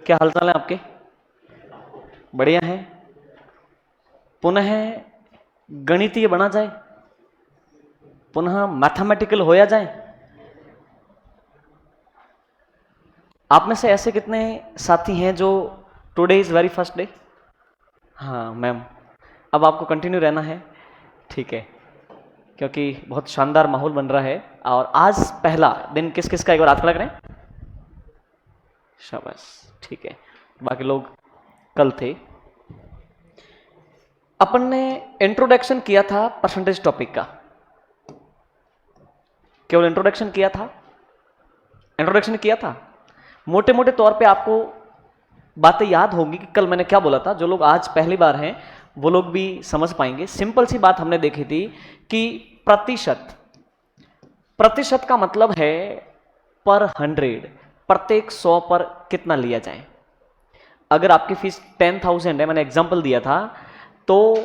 क्या हालचाल है आपके? बढ़िया है। पुनः गणितीय बना जाए, पुनः मैथमेटिकल होया जाए। आप में से ऐसे कितने साथी हैं जो today is very first day? हाँ मैम, अब आपको कंटिन्यू रहना है, ठीक है, क्योंकि बहुत शानदार माहौल बन रहा है। और आज पहला दिन किस किस का, एक बार हाथ खड़ा करें। शाबाश, ठीक है, बाकी लोग कल थे। अपन ने इंट्रोडक्शन किया था परसेंटेज टॉपिक का, केवल इंट्रोडक्शन किया था, इंट्रोडक्शन किया था। मोटे मोटे तौर पे आपको बातें याद होंगी कि कल मैंने क्या बोला था। जो लोग आज पहली बार हैं वो लोग भी समझ पाएंगे। सिंपल सी बात हमने देखी थी कि प्रतिशत, प्रतिशत का मतलब है पर 100, प्रत्येक 100 पर कितना लिया जाए। अगर आपकी फीस 10,000 है, मैंने एग्जांपल दिया था, तो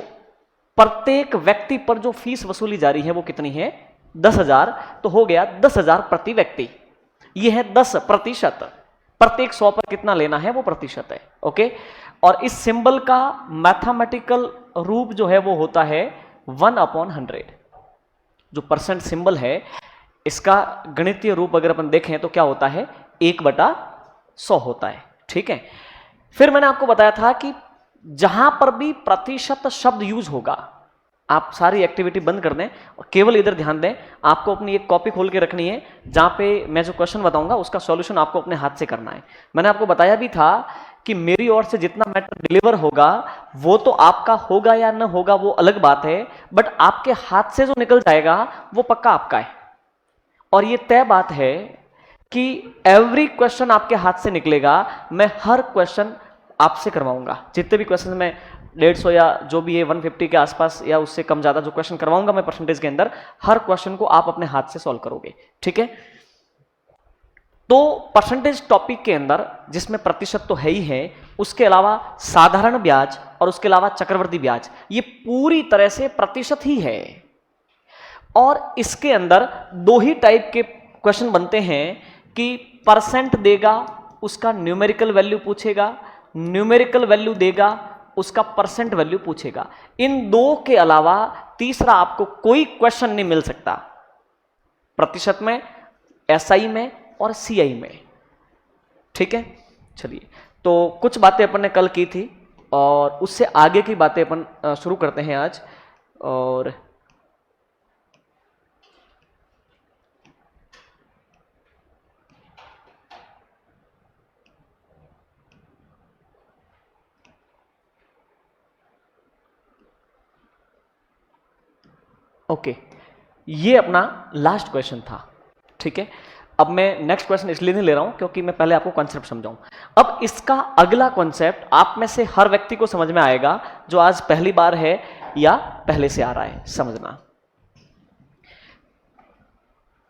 प्रत्येक व्यक्ति पर जो फीस वसूली जा रही है वो कितनी है? 10,000। तो हो गया 10,000 प्रति व्यक्ति। ये है 10%। प्रत्येक 100 पर कितना लेना है वो प्रतिशत है। ओके, और इस सिंबल का मैथमेटिकल रूप जो है वो होता है 1/100। जो परसेंट सिंबल है इसका गणितीय रूप अगर अपन देखें तो क्या होता है? 1/100 होता है। ठीक है, फिर मैंने आपको बताया था कि जहां पर भी प्रतिशत शब्द यूज होगा, आप सारी एक्टिविटी बंद कर दें और केवल इधर ध्यान दें। आपको अपनी एक कॉपी खोल के रखनी है जहां पे मैं जो क्वेश्चन बताऊंगा उसका सॉल्यूशन आपको अपने हाथ से करना है। मैंने आपको बताया भी था कि मेरी ओर से जितना मैटर डिलीवर होगा वो तो आपका होगा या न होगा वो अलग बात है, बट आपके हाथ से जो निकल जाएगा वो पक्का आपका है। और ये तय बात है कि एवरी क्वेश्चन आपके हाथ से निकलेगा। मैं हर क्वेश्चन आपसे करवाऊंगा। जितने भी क्वेश्चन मैं 150 या जो भी है 150 के आसपास या उससे कम ज्यादा जो क्वेश्चन करवाऊंगा मैं परसेंटेज के अंदर, हर क्वेश्चन को आप अपने हाथ से सॉल्व करोगे। ठीक है, तो परसेंटेज टॉपिक के अंदर जिसमें प्रतिशत तो है ही है, उसके अलावा साधारण ब्याज और उसके अलावा चक्रवृद्धि ब्याज, ये पूरी तरह से प्रतिशत ही है। और इसके अंदर दो ही टाइप के क्वेश्चन बनते हैं कि परसेंट देगा, उसका न्यूमेरिकल वैल्यू पूछेगा, न्यूमेरिकल वैल्यू देगा, उसका परसेंट वैल्यू पूछेगा। इन दो के अलावा तीसरा आपको कोई क्वेश्चन नहीं मिल सकता प्रतिशत में, एसआई में और सीआई में। ठीक है, चलिए, तो कुछ बातें अपन ने कल की थी और उससे आगे की बातें अपन शुरू करते हैं आज। और ओके, ये अपना लास्ट क्वेश्चन था। ठीक है, अब मैं नेक्स्ट क्वेश्चन इसलिए नहीं ले रहा हूं क्योंकि मैं पहले आपको कॉन्सेप्ट समझाऊं। अब इसका अगला कॉन्सेप्ट आप में से हर व्यक्ति को समझ में आएगा जो आज पहली बार है या पहले से आ रहा है। समझना,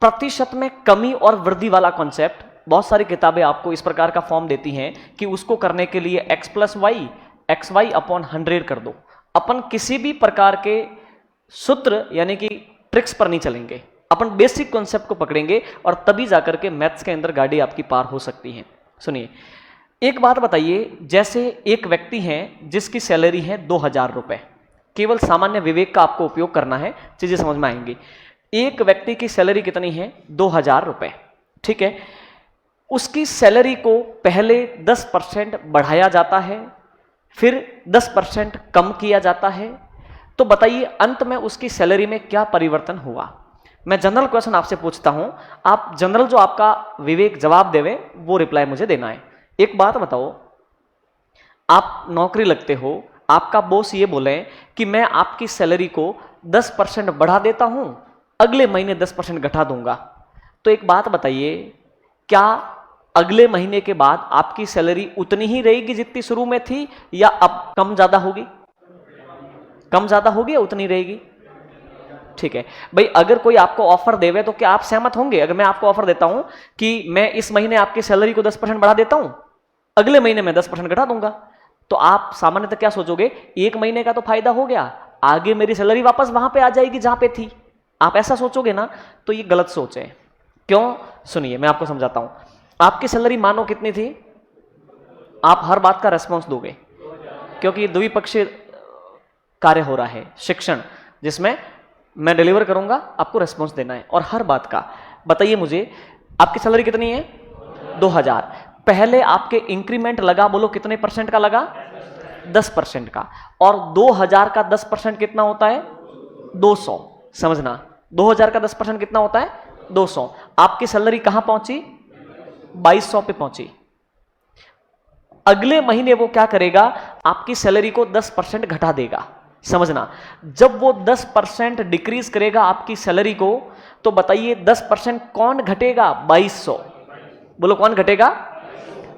प्रतिशत में कमी और वृद्धि वाला कॉन्सेप्ट, बहुत सारी किताबें आपको इस प्रकार का फॉर्म देती हैं कि उसको करने के लिए x+y xy/100 कर दो। अपन किसी भी प्रकार के सूत्र यानी कि ट्रिक्स पर नहीं चलेंगे, अपन बेसिक कॉन्सेप्ट को पकड़ेंगे और तभी जाकर के मैथ्स के अंदर गाड़ी आपकी पार हो सकती है। सुनिए, एक बात बताइए, जैसे एक व्यक्ति है जिसकी सैलरी है 2,000 रुपए, केवल सामान्य विवेक का आपको उपयोग करना है, चीजें समझ में आएंगी। एक व्यक्ति की सैलरी कितनी है? 2,000 रुपए। ठीक है, उसकी सैलरी को पहले 10% बढ़ाया जाता है, फिर 10% कम किया जाता है। तो बताइए अंत में उसकी सैलरी में क्या परिवर्तन हुआ? मैं जनरल क्वेश्चन आपसे पूछता हूं, आप जनरल जो आपका विवेक जवाब देवे वो रिप्लाई मुझे देना है। एक बात बताओ, आप नौकरी लगते हो, आपका बॉस ये बोले कि मैं आपकी सैलरी को 10% बढ़ा देता हूं, अगले महीने 10% घटा दूंगा, तो एक बात बताइए, क्या अगले महीने के बाद आपकी सैलरी उतनी ही रहेगी जितनी शुरू में थी, या अब कम ज्यादा होगी? कम ज्यादा होगी या उतनी रहेगी? ठीक है भाई, अगर कोई आपको ऑफर देवे तो क्या आप सहमत होंगे? अगर मैं आपको ऑफर देता हूं कि मैं इस महीने आपकी सैलरी को 10% बढ़ा देता हूं, अगले महीने में 10% घटा दूंगा, तो आप सामान्यतः क्या सोचोगे? एक महीने का तो फायदा हो गया, आगे मेरी सैलरी वापस वहां पे आ जाएगी जहां पे थी। आप ऐसा सोचोगे ना? तो ये गलत सोच है। क्यों? सुनिए, मैं आपको समझाता हूं। आपकी सैलरी मानो कितनी थी? आप हर बात का रेस्पॉन्स दोगे, क्योंकि ये द्विपक्षीय कार्य हो रहा है, शिक्षण, जिसमें मैं डिलीवर करूंगा, आपको रेस्पॉन्स देना है और हर बात का। बताइए मुझे, आपकी सैलरी कितनी है? 2000। पहले आपके इंक्रीमेंट लगा, बोलो कितने परसेंट का लगा? 10% का। और 2000 का 10% कितना होता है? 200। समझना, 2000 का 10% कितना होता है? 200। आपकी सैलरी कहां पहुंची? 2200 पे पहुंची। अगले महीने वो क्या करेगा? आपकी सैलरी को 10% घटा देगा। समझना, जब वो 10% डिक्रीज करेगा आपकी सैलरी को, तो बताइए 10% कौन घटेगा? 2200। बोलो कौन घटेगा?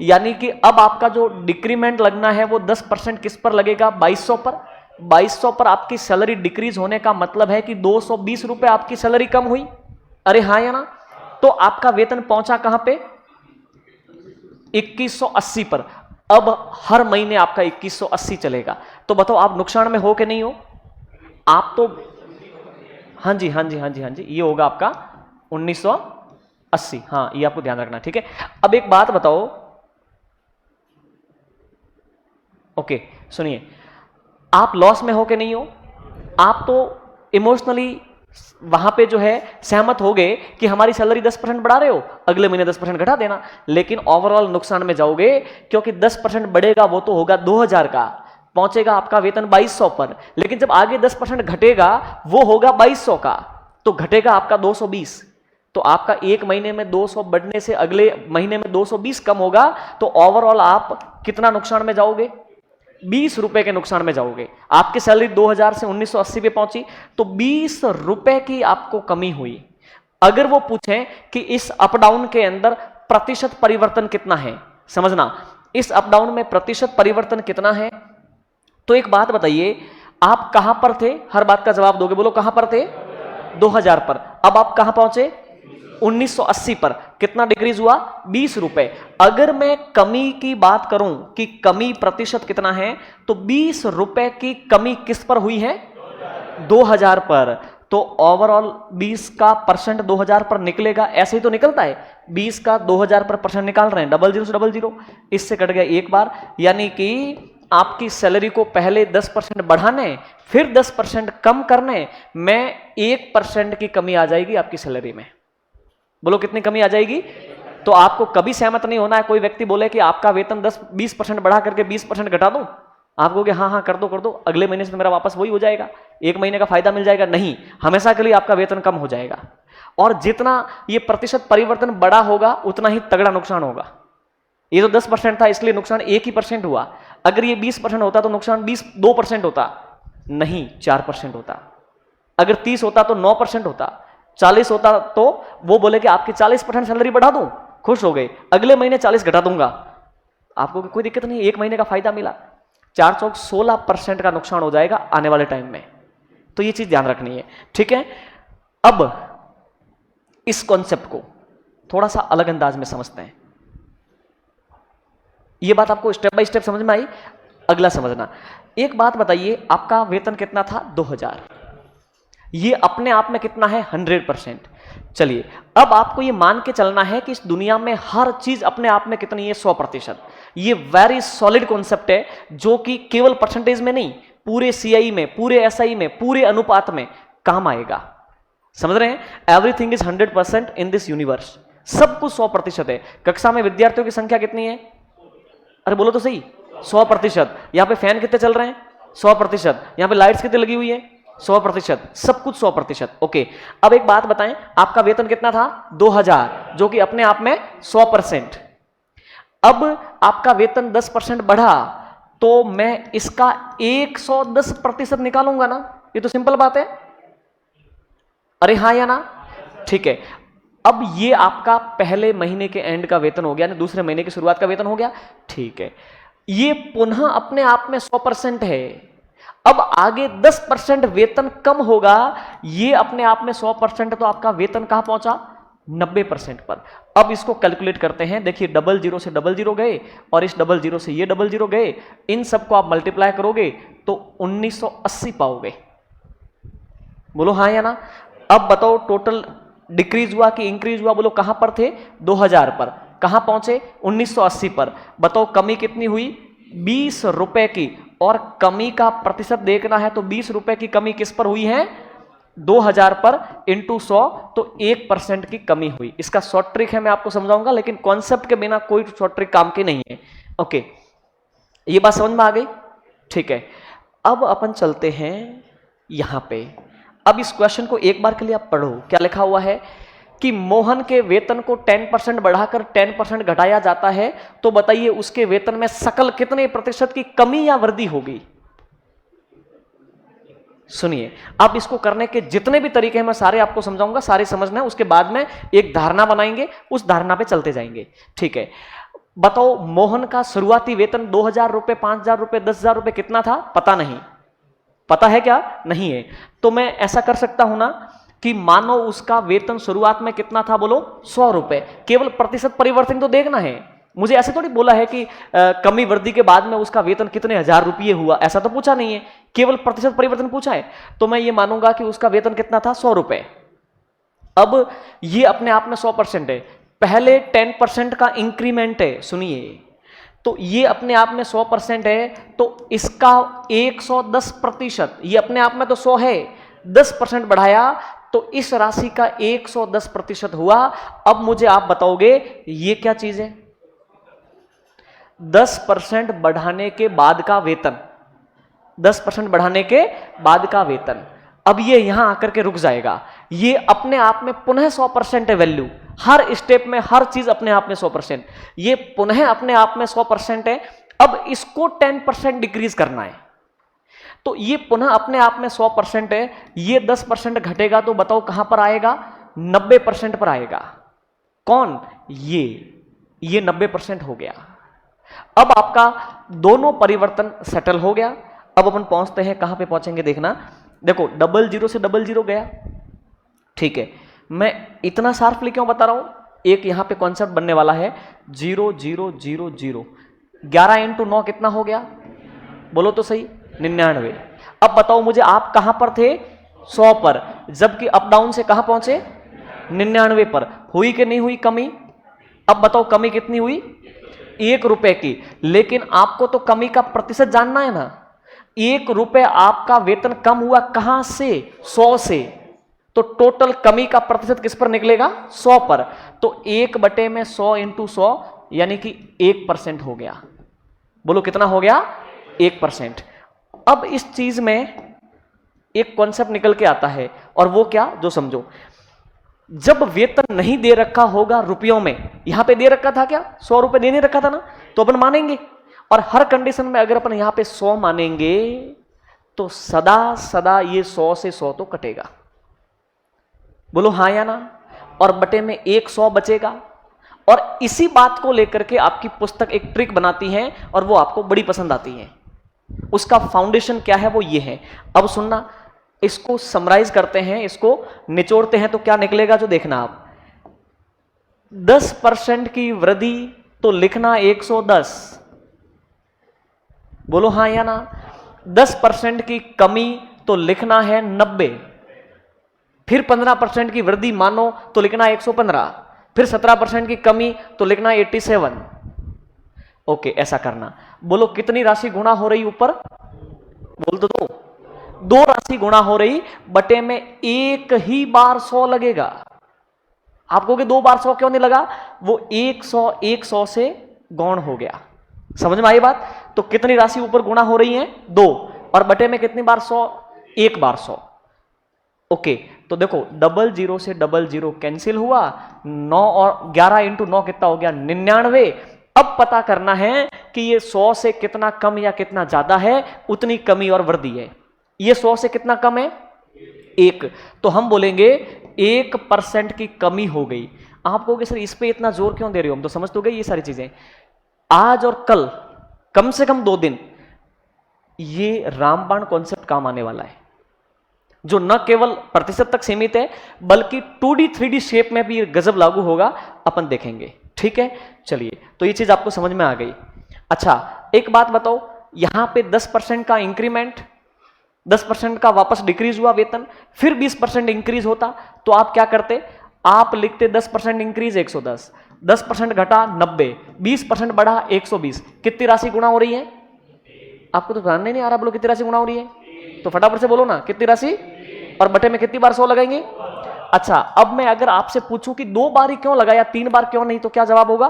यानी कि अब आपका जो डिक्रीमेंट लगना है वो 10% किस पर लगेगा? 2200 पर। 2200 पर आपकी सैलरी डिक्रीज होने का मतलब है कि 220 रुपए आपकी सैलरी कम हुई। अरे हाँ या ना? तो आपका वेतन पहुंचा कहां पे? 2180 पर। अब हर महीने आपका 2180 चलेगा। तो बताओ आप नुकसान में हो कि नहीं हो? आप तो, हाँ जी हाँ जी हाँ जी हाँ जी, ये होगा आपका 1980। हाँ, ये आपको ध्यान रखना, ठीक है। अब एक बात बताओ, ओके सुनिए, आप लॉस में हो कि नहीं हो? आप तो इमोशनली वहां पे जो है सहमत हो गए कि हमारी सैलरी 10% बढ़ा रहे हो, अगले महीने 10% घटा देना, लेकिन ओवरऑल नुकसान में जाओगे, क्योंकि 10% बढ़ेगा वो तो होगा 2000 का, पहुंचेगा आपका वेतन 2200 पर, लेकिन जब आगे 10% घटेगा वो होगा 2200 का, तो घटेगा आपका 220। तो आपका एक महीने में 200 बढ़ने से अगले महीने में 220 कम होगा, तो ओवरऑल आप कितना नुकसान में जाओगे? 20 रुपए के नुकसान में जाओगे। आपकी सैलरी 2000 से 1980 पे पहुंची, तो 20 रुपए की आपको कमी हुई। अगर वो पूछें कि इस अप डाउन के अंदर प्रतिशत परिवर्तन कितना है, समझना, इस अप डाउन में प्रतिशत परिवर्तन कितना है, तो एक बात बताइए, आप कहां पर थे? हर बात का जवाब दोगे, बोलो कहां पर थे? 2000 पर। अब आप कहां पहुंचे? 1980 पर। कितना डिक्रीज हुआ? 20 रुपए। अगर मैं कमी की बात करूं कि कमी प्रतिशत कितना है, तो 20 रुपए की कमी किस पर हुई है? 2000 पर। तो ओवरऑल 20 का परसेंट 2000 पर निकलेगा, ऐसे ही तो निकलता है। 20 का 2000 पर परसेंट निकाल रहे हैं, 00 से 00, इससे कट गया एक बार। यानी कि आपकी सैलरी को पहले 10% बढ़ाने, फिर 10% कम करने में 1% की कमी आ जाएगी आपकी सैलरी में। बोलो कितनी कमी आ जाएगी? तो आपको कभी सहमत नहीं होना है। कोई व्यक्ति बोले कि आपका वेतन 10-20% बढ़ा करके 20% घटा दूं, आप कहोगे हाँ हाँ कर दो, अगले महीने से मेरा वापस वही हो जाएगा, एक महीने का फायदा मिल जाएगा। नहीं, हमेशा के लिए आपका वेतन कम हो जाएगा। और जितना ये प्रतिशत परिवर्तन बड़ा होगा, उतना ही तगड़ा नुकसान होगा। ये तो 10% था, इसलिए नुकसान 1% हुआ। अगर ये 20% होता तो नुकसान 2% होता, नहीं 4% होता। अगर 30 होता तो 9% होता, 40 होता तो वो बोले कि आपकी 40% सैलरी बढ़ा दूं, खुश हो गए, अगले महीने 40 घटा दूंगा, आपको कोई दिक्कत नहीं, एक महीने का फायदा मिला। 4 चौक 16% का नुकसान हो जाएगा आने वाले टाइम में। तो ये चीज ध्यान रखनी है, ठीक है। अब इस कॉन्सेप्ट को थोड़ा सा अलग अंदाज में समझते हैं। ये बात आपको स्टेप बाय स्टेप समझ में आई? अगला समझना। एक बात बताइए, आपका वेतन कितना था? 2000। ये अपने आप में कितना है? 100%। चलिए, अब आपको ये मान के चलना है कि इस दुनिया में हर चीज अपने आप में कितनी है? 100%। ये वेरी सॉलिड कॉन्सेप्ट है, जो कि केवल परसेंटेज में नहीं, पूरे सीआई में, पूरे एसआई में, पूरे अनुपात में काम आएगा। समझ रहे हैं? Everything is 100% in this universe. सब कुछ 100% है। कक्षा में विद्यार्थियों की संख्या कितनी है? अरे बोलो तो सही, 100%। यहां पे फैन कितने चल रहे हैं? 100%। यहां पे लाइट्स कितनी लगी हुई है? 100%। सब कुछ 100%। ओके, अब एक बात बताएं, आपका वेतन कितना था? 2000, जो कि अपने आप में 100%। अब आपका वेतन 10% बढ़ा, तो मैं इसका 110% निकालूंगा ना? ये तो सिंपल बात है। अरे हाँ या ना? ठीक है। अब ये आपका पहले महीने के एंड का वेतन हो गया ना, दूसरे महीने की शुरुआत का वेतन हो गया, ठीक है। ये पुनः अपने आप में 100% है। अब आगे 10% वेतन कम होगा, ये अपने आप में 100%, तो आपका वेतन कहां पहुंचा? 90% पर। अब इसको कैलकुलेट करते हैं। देखिए, 00 से 00 गए, और इस 00 से ये 00 गए, इन सबको आप मल्टीप्लाई करोगे तो 1980 पाओगे। बोलो हाँ या ना? अब बताओ, टोटल डिक्रीज हुआ कि इंक्रीज हुआ? बोलो कहां पर थे? 2000 पर। कहां पहुंचे 1980 पर। बताओ कमी कितनी हुई 20 रुपए की, और कमी का प्रतिशत देखना है तो 20 रुपए की कमी किस पर हुई है 2000 पर इंटू 100, तो 1% की कमी हुई। इसका शॉर्ट ट्रिक है, मैं आपको समझाऊंगा, लेकिन कॉन्सेप्ट के बिना कोई शॉर्ट ट्रिक काम की नहीं है। ओके, ये बात समझ में आ गई? ठीक है, अब अपन चलते हैं यहां पे। अब इस क्वेश्चन को एक बार के लिए आप पढ़ो। क्या लिखा हुआ है कि मोहन के वेतन को 10% बढ़ाकर 10% घटाया जाता है, तो बताइए उसके वेतन में सकल कितने प्रतिशत की कमी या वृद्धि होगी। सुनिए, अब इसको करने के जितने भी तरीके हैं मैं सारे आपको समझाऊंगा, सारे समझना है, उसके बाद में एक धारणा बनाएंगे, उस धारणा पे चलते जाएंगे। ठीक है, बताओ मोहन का शुरुआती वेतन 2000 रुपए, 5000 रुपए, 10,000 रुपए कितना था? पता नहीं। पता है क्या? नहीं है। तो मैं ऐसा कर सकता हूं ना कि मानो उसका वेतन शुरुआत में कितना था, बोलो 100 रुपए। केवल प्रतिशत परिवर्तन तो देखना है, मुझे ऐसे थोड़ी बोला है कि कमी वृद्धि के बाद में उसका वेतन कितने हजार रुपये हुआ, ऐसा तो पूछा नहीं है, केवल प्रतिशत परिवर्तन पूछा है। तो मैं ये मानूंगा कि उसका वेतन कितना था 100 रुपए। अब ये अपने आप में 100% है, पहले 10% का इंक्रीमेंट है। सुनिए, तो ये अपने आप में 100% है, तो इसका 110%, ये अपने आप में तो 100 है, 10% बढ़ाया तो इस राशि का 110% हुआ। अब मुझे आप बताओगे ये क्या चीज है? 10% बढ़ाने के बाद का वेतन, 10% बढ़ाने के बाद का वेतन। अब ये यहां आकर के रुक जाएगा, ये अपने आप में पुनः 100% है वैल्यू, हर स्टेप में हर चीज अपने आप में 100%, ये पुनः अपने आप में 100% है। अब इसको 10% डिक्रीज करना है, तो ये पुनः अपने आप में 100% है, ये 10% घटेगा तो बताओ कहां पर आएगा? 90% पर आएगा। कौन? ये 90% हो गया। अब आपका दोनों परिवर्तन सेटल हो गया। अब अपन पहुंचते हैं, कहां पे पहुंचेंगे देखना। देखो 00 से 00 गया, ठीक है। मैं इतना शार्पली क्यों बता रहा हूं, एक यहां पे कॉन्सेप्ट बनने वाला है। 0 0 0 0, 11 इंटू 9 कितना हो गया? बोलो तो सही, 99। अब बताओ मुझे, आप कहां पर थे? 100 पर, जबकि अप डाउन से कहां पहुंचे? 99 पर। हुई कि नहीं हुई कमी? अब बताओ कमी कितनी हुई? 1 रुपए की। लेकिन आपको तो कमी का प्रतिशत जानना है ना, 1 रुपए आपका वेतन कम हुआ कहां से? 100 से। तो टोटल कमी का प्रतिशत किस पर निकलेगा? 100 पर। तो 1 में 100 इंटू 100 यानी कि 1% हो गया। बोलो कितना हो गया? 1%। अब इस चीज में एक कॉन्सेप्ट निकल के आता है, और वो क्या, जो समझो। जब वेतन नहीं दे रखा होगा रुपयों में, यहां पे दे रखा था क्या? 100 रुपए दे नहीं रखा था ना, तो अपन मानेंगे। और हर कंडीशन में अगर अपन यहां पे 100 मानेंगे तो सदा सदा ये 100 से 100 तो कटेगा। बोलो हाँ या ना? और बटे में 100 बचेगा। और इसी बात को लेकर के आपकी पुस्तक एक ट्रिक बनाती है, और वो आपको बड़ी पसंद आती है। उसका फाउंडेशन क्या है? वो ये है। अब सुनना, इसको समराइज करते हैं, इसको निचोड़ते हैं, तो क्या निकलेगा जो देखना आप। 10% की वृद्धि तो लिखना 110। बोलो हाँ या ना? 10% की कमी तो लिखना है 90। फिर 15% की वृद्धि मानो तो लिखना 115। फिर 17% की कमी तो लिखना 87। ओके, ऐसा करना। बोलो कितनी राशि गुणा हो रही ऊपर? बोल तो दो राशि गुणा हो रही, बटे में एक ही बार 100 लगेगा। आप कहोगे 2 बार 100 क्यों नहीं लगा? वो 100 से गौण हो गया। समझ में आई बात? तो कितनी राशि ऊपर गुणा हो रही है? 2, और बटे में कितनी बार 100? 1 बार 100। ओके, तो देखो 00 से 00 कैंसिल हुआ, 9 और 11 इंटू 9 कितना हो गया? 99। अब पता करना है कि ये 100 से कितना कम या कितना ज्यादा है, उतनी कमी और वृद्धि है। ये 100 से कितना कम है? 1। तो हम बोलेंगे 1% की कमी हो गई। आप कहोगे सर इस पे इतना जोर क्यों दे रहे हो, हम तो समझ तो गए ये सारी चीजें। आज और कल कम से कम 2 दिन ये रामबाण कॉन्सेप्ट काम आने वाला है, जो न केवल प्रतिशत तक सीमित है बल्कि 2D 3D शेप में भी गजब लागू होगा, अपन देखेंगे। ठीक है, चलिए, तो ये चीज आपको समझ में आ गई। अच्छा, एक बात बताओ, यहां पे 10% का इंक्रीमेंट, 10% का वापस डिक्रीज हुआ वेतन, फिर 20% इंक्रीज होता, तो आप क्या करते? आप लिखते 10% इंक्रीज 110, 10% घटा 90, 20% बढ़ा 120, कितनी राशि गुणा हो रही है? आपको तो ध्यान नहीं आ रहा, बोलो कितनी राशि गुणा हो रही है? तो फटाफट से बोलो ना कितनी राशि, और बटे में कितनी बार 100 लगाएंगे? अच्छा, अब मैं अगर आपसे पूछूं कि 2 बार ही क्यों लगाया, 3 बार क्यों नहीं, तो क्या जवाब होगा?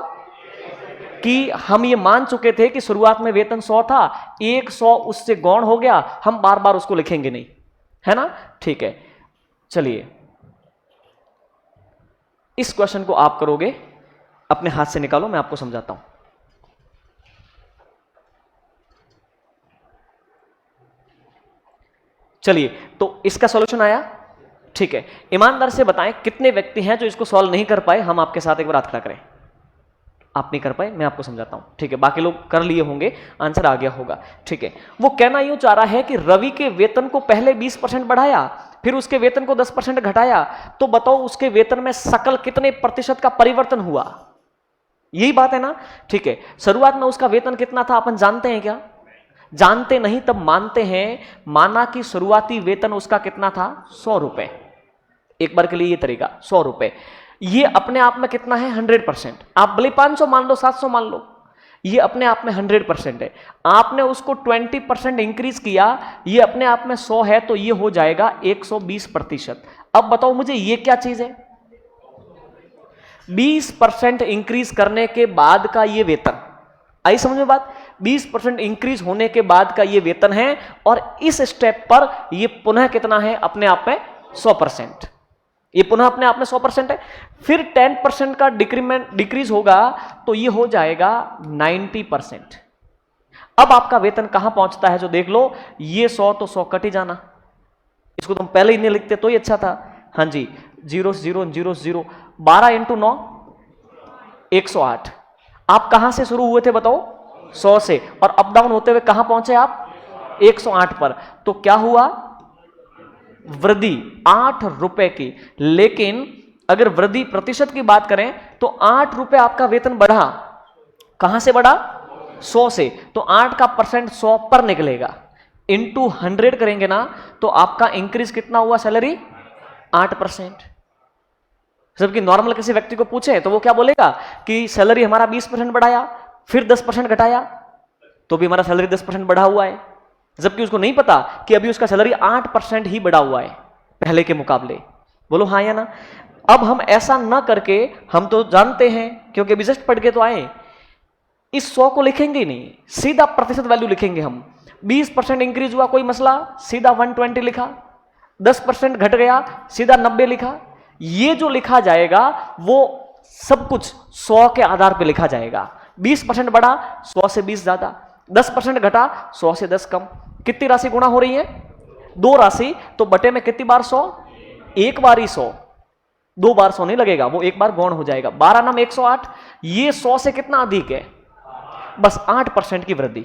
कि हम ये मान चुके थे कि शुरुआत में वेतन 100 था, 100 उससे गौण हो गया, हम बार बार उसको लिखेंगे नहीं, है ना? ठीक है, चलिए इस क्वेश्चन को आप करोगे, अपने हाथ से निकालो, मैं आपको समझाता हूं। चलिए, तो इसका सॉल्यूशन आया, ठीक है। ईमानदार से बताएं कितने व्यक्ति हैं जो इसको सॉल्व नहीं कर पाए, हम आपके साथ एक बार हाथ खड़ा करें। आप नहीं कर पाए, मैं आपको समझाता हूं, ठीक है। बाकी लोग कर लिए होंगे, आंसर आ गया होगा, ठीक है। वो कहना यूं चाह रहा है कि रवि के वेतन को पहले 20% बढ़ाया, फिर उसके वेतन को 10% घटाया, तो बताओ उसके वेतन में सकल कितने प्रतिशत का परिवर्तन हुआ? यही बात है ना, ठीक है। शुरुआत में उसका वेतन कितना था अपन जानते हैं क्या? जानते नहीं, तब मानते हैं। माना कि शुरुआती वेतन उसका कितना था? 100 रुपए। एक बार के लिए ये तरीका 100 रुपए, ये अपने आप में कितना है? 100%। आप भले 500 मान लो, 700 मान लो, ये अपने आप में 100% है। आपने उसको 20% इंक्रीज किया, ये अपने आप में 100 है, तो ये हो जाएगा 120%। अब बताओ मुझे ये क्या चीज है? 20% इंक्रीज करने के बाद का ये वेतन, आई समझ में बात? 20% इंक्रीज होने के बाद का ये वेतन है, और इस स्टेप पर ये पुनः कितना है? अपने आप में 100%। ये पुनः अपने आप में 100% है। फिर 10% का डिक्रीज होगा, तो ये हो जाएगा 90%। अब आपका वेतन कहां पहुंचता है जो देख लो, ये 100 तो 100 कट ही जाना, इसको तुम पहले ही नहीं लिखते तो ही अच्छा था। हाँ जी, 0 0 0 0, 12 इंटू 9 108। आप कहां से शुरू हुए थे बताओ? 100 से, और अप डाउन होते हुए कहां पहुंचे आप? 108 पर। तो क्या हुआ? वृद्धि 8 रुपए की। लेकिन अगर वृद्धि प्रतिशत की बात करें तो 8 रुपए आपका वेतन बढ़ा, कहां से बढ़ा? 100 से। तो 8 का परसेंट 100 पर निकलेगा, इंटू 100 करेंगे ना, तो आपका इंक्रीज कितना हुआ सैलरी? 8%। जबकि नॉर्मल किसी व्यक्ति को पूछे तो वो क्या बोलेगा कि सैलरी हमारा 20% बढ़ाया, फिर 10% घटाया, तो भी हमारा सैलरी 10% बढ़ा हुआ है। जबकि उसको नहीं पता कि अभी उसका सैलरी 8% ही बढ़ा हुआ है पहले के मुकाबले। बोलो हाँ या ना? अब हम ऐसा ना करके, हम तो जानते हैं क्योंकि अभी जस्ट पढ़ के तो आए, इस 100 को लिखेंगे ही नहीं, सीधा प्रतिशत वैल्यू लिखेंगे हम। 20% इंक्रीज हुआ, कोई मसला, सीधा 120 लिखा। 10% घट गया, सीधा 90 लिखा। ये जो लिखा जाएगा वो सब कुछ 100 के आधार पर लिखा जाएगा। 20% बढ़ा, 100 से 20 ज्यादा, 10% घटा, 100 से 10 कम। कितनी राशि गुणा हो रही है? 2 राशि। तो बटे में कितनी बार 100? एक बार ही 100, 2 बार 100 नहीं लगेगा, वो एक बार गौण हो जाएगा। 12 नाम 108, ये 100 से कितना अधिक है? बस 8% की वृद्धि।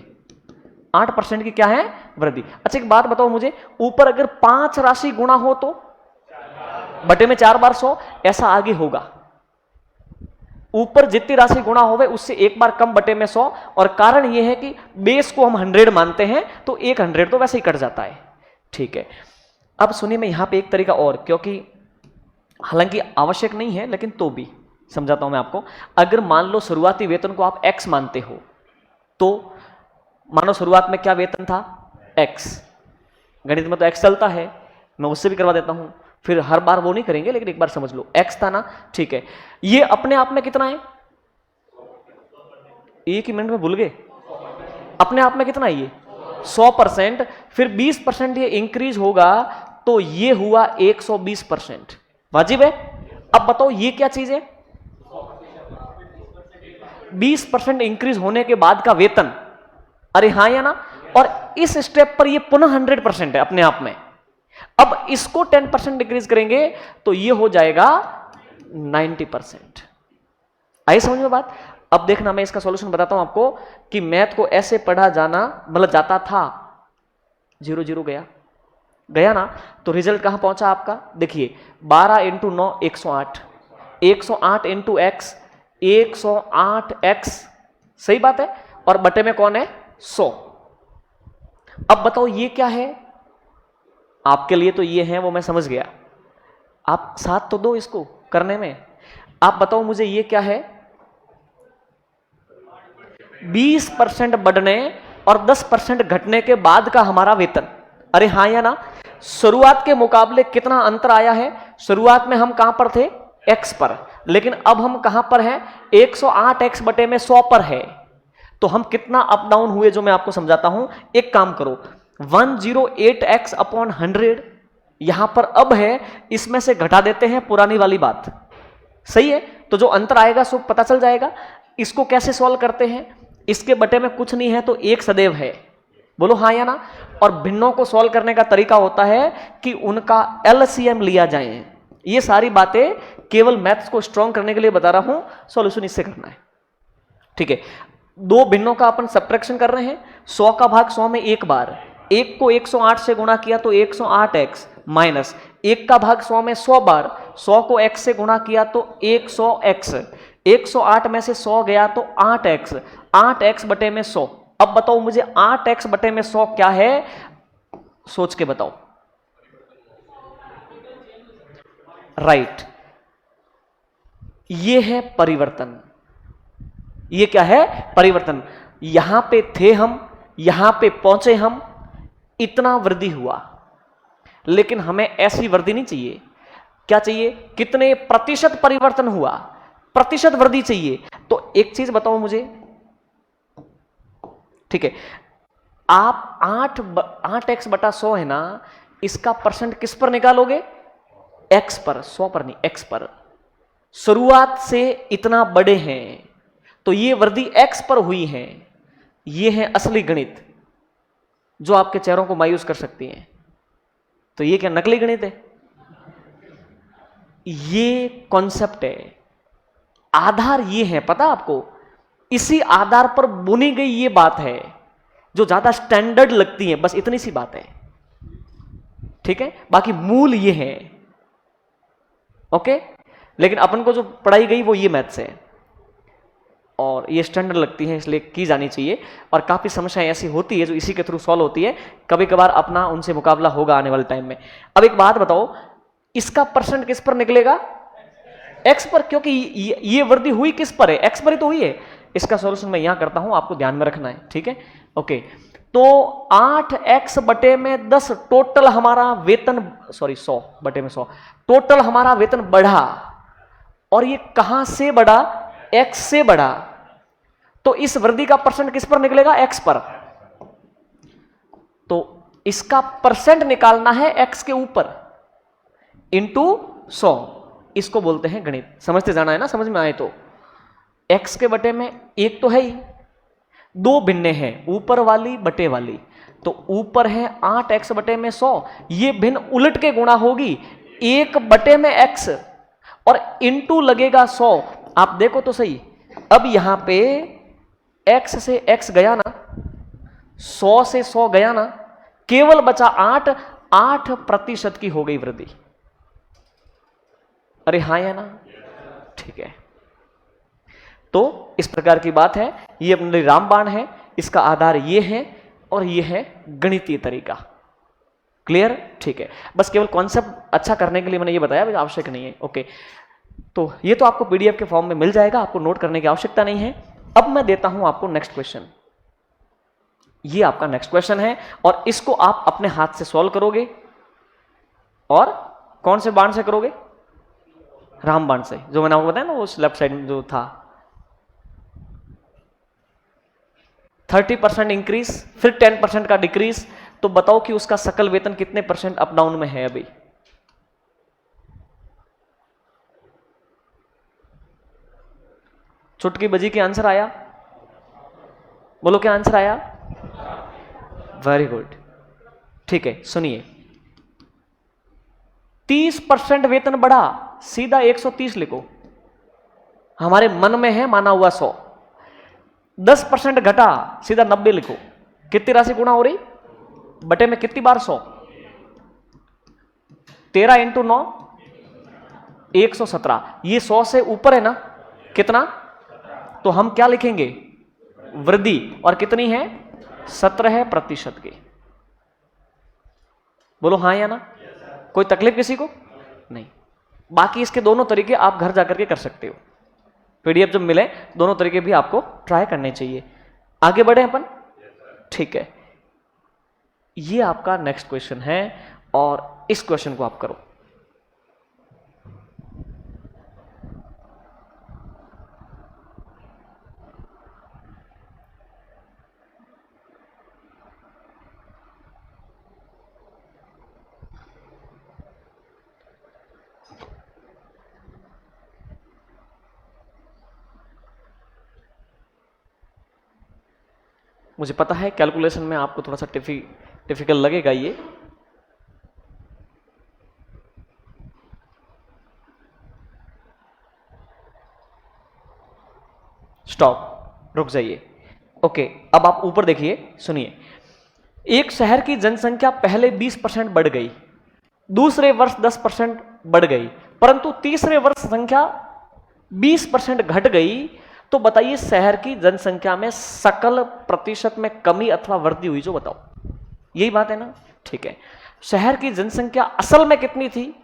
8% की क्या है? वृद्धि। अच्छा एक बात बताओ मुझे, ऊपर अगर 5 राशि गुणा हो तो बटे में 4 बार 100, ऐसा आगे होगा। ऊपर जितनी राशि गुणा होवे उससे एक बार कम बटे में 100, और कारण यह है कि बेस को हम 100 मानते हैं, तो एक 100 तो वैसे ही कट जाता है, ठीक है। अब सुनिए, मैं यहां पे एक तरीका और, क्योंकि हालांकि आवश्यक नहीं है लेकिन तो भी समझाता हूं मैं आपको। अगर मान लो शुरुआती वेतन को आप x मानते हो, तो मानो शुरुआत में क्या वेतन था? x। गणित में तो x चलता है, मैं उससे भी करवा देता हूं, फिर हर बार वो नहीं करेंगे, लेकिन एक बार समझ लो, x था ना, ठीक है। ये अपने आप में कितना है? एक ही मिनट में भूल गए, अपने आप में कितना है ये? 100%। फिर 20% ये इंक्रीज होगा, तो ये हुआ 120%। वाजिब है? अब बताओ ये क्या चीज है? 20% इंक्रीज होने के बाद का वेतन। अरे हाँ या ना? और इस स्टेप पर ये पुनः 100% है अपने आप में। अब इसको 10% डिक्रीज करेंगे तो ये हो जाएगा 90%। आई समझ में बात? अब देखना, मैं इसका सॉल्यूशन बताता हूं आपको कि मैथ को ऐसे पढ़ा जाना, मतलब जाता था, 0 0 गया गया ना, तो रिजल्ट कहां पहुंचा आपका? देखिए, 12 इंटू 9 108, 108 इंटू एक्स 108x, सही बात है, और बटे में कौन है? 100। अब बताओ ये क्या है? आपके लिए तो ये है, वो मैं समझ गया, आप साथ तो दो इसको करने में। आप बताओ मुझे ये क्या है? 20% बढ़ने और 10% घटने के बाद का हमारा वेतन। अरे हाँ या ना? शुरुआत के मुकाबले कितना अंतर आया है? शुरुआत में हम कहां पर थे? x पर, लेकिन अब हम कहां पर हैं? 108x बटे में 100 पर है। तो हम कितना अप डाउन हुए, जो मैं आपको समझाता हूं। एक काम करो, 108x अपॉन 100 यहां पर अब है, इसमें से घटा देते हैं पुरानी वाली बात। सही है? तो जो अंतर आएगा सो पता चल जाएगा। इसको कैसे सॉल्व करते हैं? इसके बटे में कुछ नहीं है तो एक सदैव है। बोलो हाँ या ना? और भिन्नों को सॉल्व करने का तरीका होता है कि उनका एलसीएम लिया जाए। ये सारी बातें केवल मैथ्स को स्ट्रॉन्ग करने के लिए बता रहा हूं, सॉल्यूशन इससे करना है। ठीक है, दो भिन्नों का अपन सब्ट्रैक्शन कर रहे हैं। 100 का भाग 100 में एक बार, एक को 108 से गुणा किया तो 108x माइनस एक का भाग 100 में 100 बार, 100 को x से गुणा किया तो 100x, 108 में से 100 गया तो 8x, 8x बटे में 100। अब बताओ मुझे 8x बटे में 100 क्या है? सोच के बताओ। राइट, ये है परिवर्तन। ये क्या है? परिवर्तन। यहां पे थे हम, यहां पे पहुंचे हम, इतना वृद्धि हुआ, लेकिन हमें ऐसी वृद्धि नहीं चाहिए। क्या चाहिए? कितने प्रतिशत परिवर्तन हुआ, प्रतिशत वृद्धि चाहिए। तो एक चीज बताओ मुझे, ठीक है, आप 8x बटा 100 है ना, इसका परसेंट किस पर निकालोगे? x पर, 100 पर नहीं, x पर। शुरुआत से इतना बड़े हैं तो ये वृद्धि x पर हुई है। ये है असली गणित जो आपके चेहरों को मायूस कर सकती है। तो ये क्या नकली गणित है? ये कॉन्सेप्ट है, आधार ये है, पता आपको? इसी आधार पर बुनी गई ये बात है जो ज्यादा स्टैंडर्ड लगती है, बस इतनी सी बात है। ठीक है, बाकी मूल ये है। ओके, लेकिन अपन को जो पढ़ाई गई वो ये मैथ्स है और ये स्टैंडर्ड लगती है, इसलिए की जानी चाहिए। और काफी समस्याएं ऐसी होती है जो इसी के थ्रू सॉल्व होती है। कभी कभार अपना उनसे मुकाबला होगा आने वाले टाइम में। अब एक बात बताओ, इसका परसेंट किस पर निकलेगा? x पर, क्योंकि ये वृद्धि हुई किस पर है? x पर ही तो हुई है। इसका सॉल्यूशन मैं यहां करता हूं, आपको ध्यान में रखना है। ठीक है, ओके। तो 8x बटे में 10 टोटल हमारा वेतन, सॉरी 100 बटे में 100 टोटल हमारा वेतन बढ़ा। और ये कहां से बढ़ा? x से बढ़ा। तो इस वृद्धि का परसेंट किस पर निकलेगा? x पर। तो इसका परसेंट निकालना है x के ऊपर इंटू 100। इसको बोलते हैं गणित। समझते जाना है ना, समझ में आए तो। x के बटे में एक तो है ही, दो भिन्ने हैं, ऊपर वाली बटे वाली। तो ऊपर है 8x बटे में 100, ये भिन्न उलट के गुणा होगी 1 बटे में x और इंटू लगेगा 100। आप देखो तो सही, अब यहां पे x से x गया ना, 100 से 100 गया ना, केवल बचा 8% की हो गई वृद्धि। अरे हाँ या ना? ठीक है, तो इस प्रकार की बात है। ये अपने रामबाण है, इसका आधार ये है और ये है गणितीय तरीका। क्लियर? ठीक है, बस केवल कॉन्सेप्ट अच्छा करने के लिए मैंने ये बताया, आवश्यक नहीं है। ओके, तो ये तो आपको पीडीएफ के फॉर्म में मिल जाएगा, आपको नोट करने की आवश्यकता नहीं है। अब मैं देता हूं आपको नेक्स्ट क्वेश्चन। ये आपका नेक्स्ट क्वेश्चन है और इसको आप अपने हाथ से सॉल्व करोगे। और कौन से बाण से करोगे? रामबाण से, जो मैंने आपको बताया ना, उस लेफ्ट साइड में जो था। 30% इंक्रीज, फिर 10% का डिक्रीज। तो बताओ कि उसका सकल वेतन कितने परसेंट अप डाउन में है अभी? चुटकी बजी के आंसर आया? बोलो क्या आंसर आया? Very good. ठीक है, सुनिए, 30% वेतन बढ़ा, सीधा 130 लिखो। हमारे मन में है माना हुआ 100। 10% घटा, सीधा 90 लिखो। कितनी राशि गुणा हो रही? बटे में कितनी बार 100? 13 इंटू 9 117। ये 100 से ऊपर है ना, कितना? तो हम क्या लिखेंगे? वृद्धि। और कितनी है? 17% की। बोलो हाँ या ना? कोई तकलीफ किसी को? नहीं। बाकी इसके दोनों तरीके आप घर जाकर के कर सकते हो। पीडीएफ जब मिले दोनों तरीके भी आपको ट्राई करने चाहिए। आगे बढ़े अपन, ठीक है। ये आपका नेक्स्ट क्वेश्चन है और इस क्वेश्चन को आप करो। मुझे पता है कैलकुलेशन में आपको थोड़ा सा डिफिकल्ट लगेगा ये। स्टॉप, रुक जाइए। ओके, अब आप ऊपर देखिए, सुनिए। एक शहर की जनसंख्या पहले 20% बढ़ गई, दूसरे वर्ष 10% बढ़ गई, परंतु तीसरे वर्ष संख्या 20% घट गई। तो बताइए शहर की जनसंख्या में सकल प्रतिशत में कमी अथवा वृद्धि हुई, जो बताओ। यही बात है ना, ठीक है। शहर की जनसंख्या असल में कितनी थी?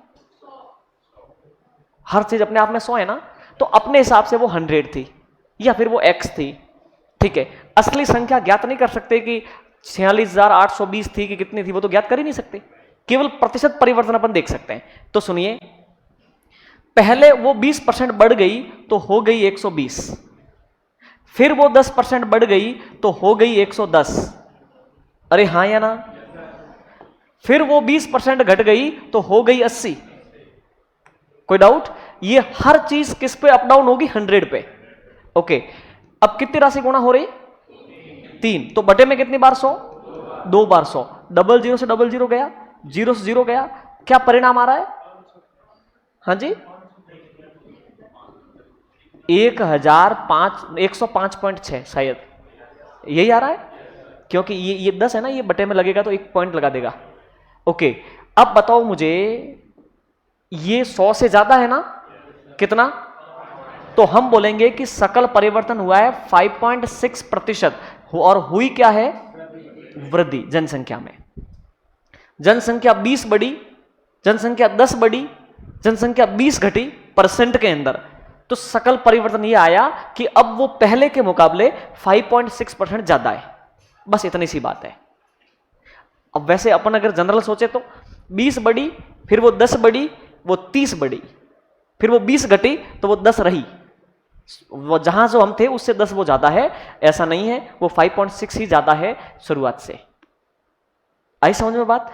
हर चीज अपने आप में 100 है ना, तो अपने हिसाब से वो 100 थी या फिर वो x थी, ठीक है। असली संख्या ज्ञात नहीं कर सकते कि 46,820 थी कि कितनी थी, वो तो ज्ञात कर ही नहीं सकते। केवल प्रतिशत परिवर्तन अपन देख सकते हैं। तो सुनिए, पहले वो 20% बढ़ गई तो हो गई 120, फिर वो 10% बढ़ गई तो हो गई 110। अरे हाँ या ना? फिर वो 20% घट गई तो हो गई 80। कोई डाउट? ये हर चीज किस पे अप डाउन होगी? 100 पे। ओके, अब कितनी राशि गुणा हो रही? 3। तो बटे में कितनी बार 100? 2 बार 100। डबल जीरो से डबल जीरो गया, जीरो से जीरो गया, क्या परिणाम आ रहा है? हाँ जी, 105.6 शायद यही आ रहा है, क्योंकि ये 10 है ना, ये बटे में लगेगा तो 1 पॉइंट लगा देगा। ओके, अब बताओ मुझे, ये 100 से ज्यादा है ना? कितना? तो हम बोलेंगे कि सकल परिवर्तन हुआ है 5.6%, और हुई क्या है? वृद्धि जनसंख्या में। जनसंख्या 20 बढ़ी, जनसंख्या 10 बढ़ी, जनसंख्या 20 घटी परसेंट के अंदर। तो सकल परिवर्तन ये आया कि अब वो पहले के मुकाबले 5.6% ज्यादा है। बस इतनी सी बात है। अब वैसे अपन अगर जनरल सोचे तो 20 बढ़ी, फिर वो 10 बढ़ी, वो 30 बढ़ी, फिर वो 20 घटी तो वो 10 रही। वो जहां जो हम थे उससे 10 वो ज्यादा है, ऐसा नहीं है, वो 5.6 ही ज्यादा है शुरुआत से। आई समझ में बात?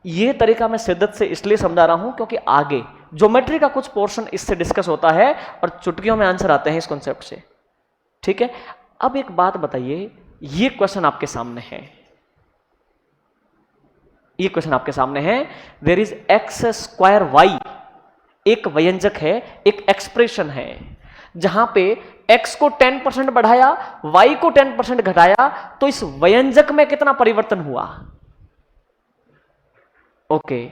ये तरीका मैं शिद्दत से इसलिए समझा रहा हूं क्योंकि आगे ज्योमेट्री का कुछ पोर्शन इससे डिस्कस होता है और चुटकियों में आंसर आते हैं इस कॉन्सेप्ट से, ठीक है। अब एक बात बताइए, ये क्वेश्चन आपके सामने है, ये क्वेश्चन आपके सामने है, there is X square Y, एक व्यंजक है, एक एक्सप्रेशन है, जहां पे x को 10% बढ़ाया, y को 10% घटाया, तो इस व्यंजक में कितना परिवर्तन हुआ? ओके,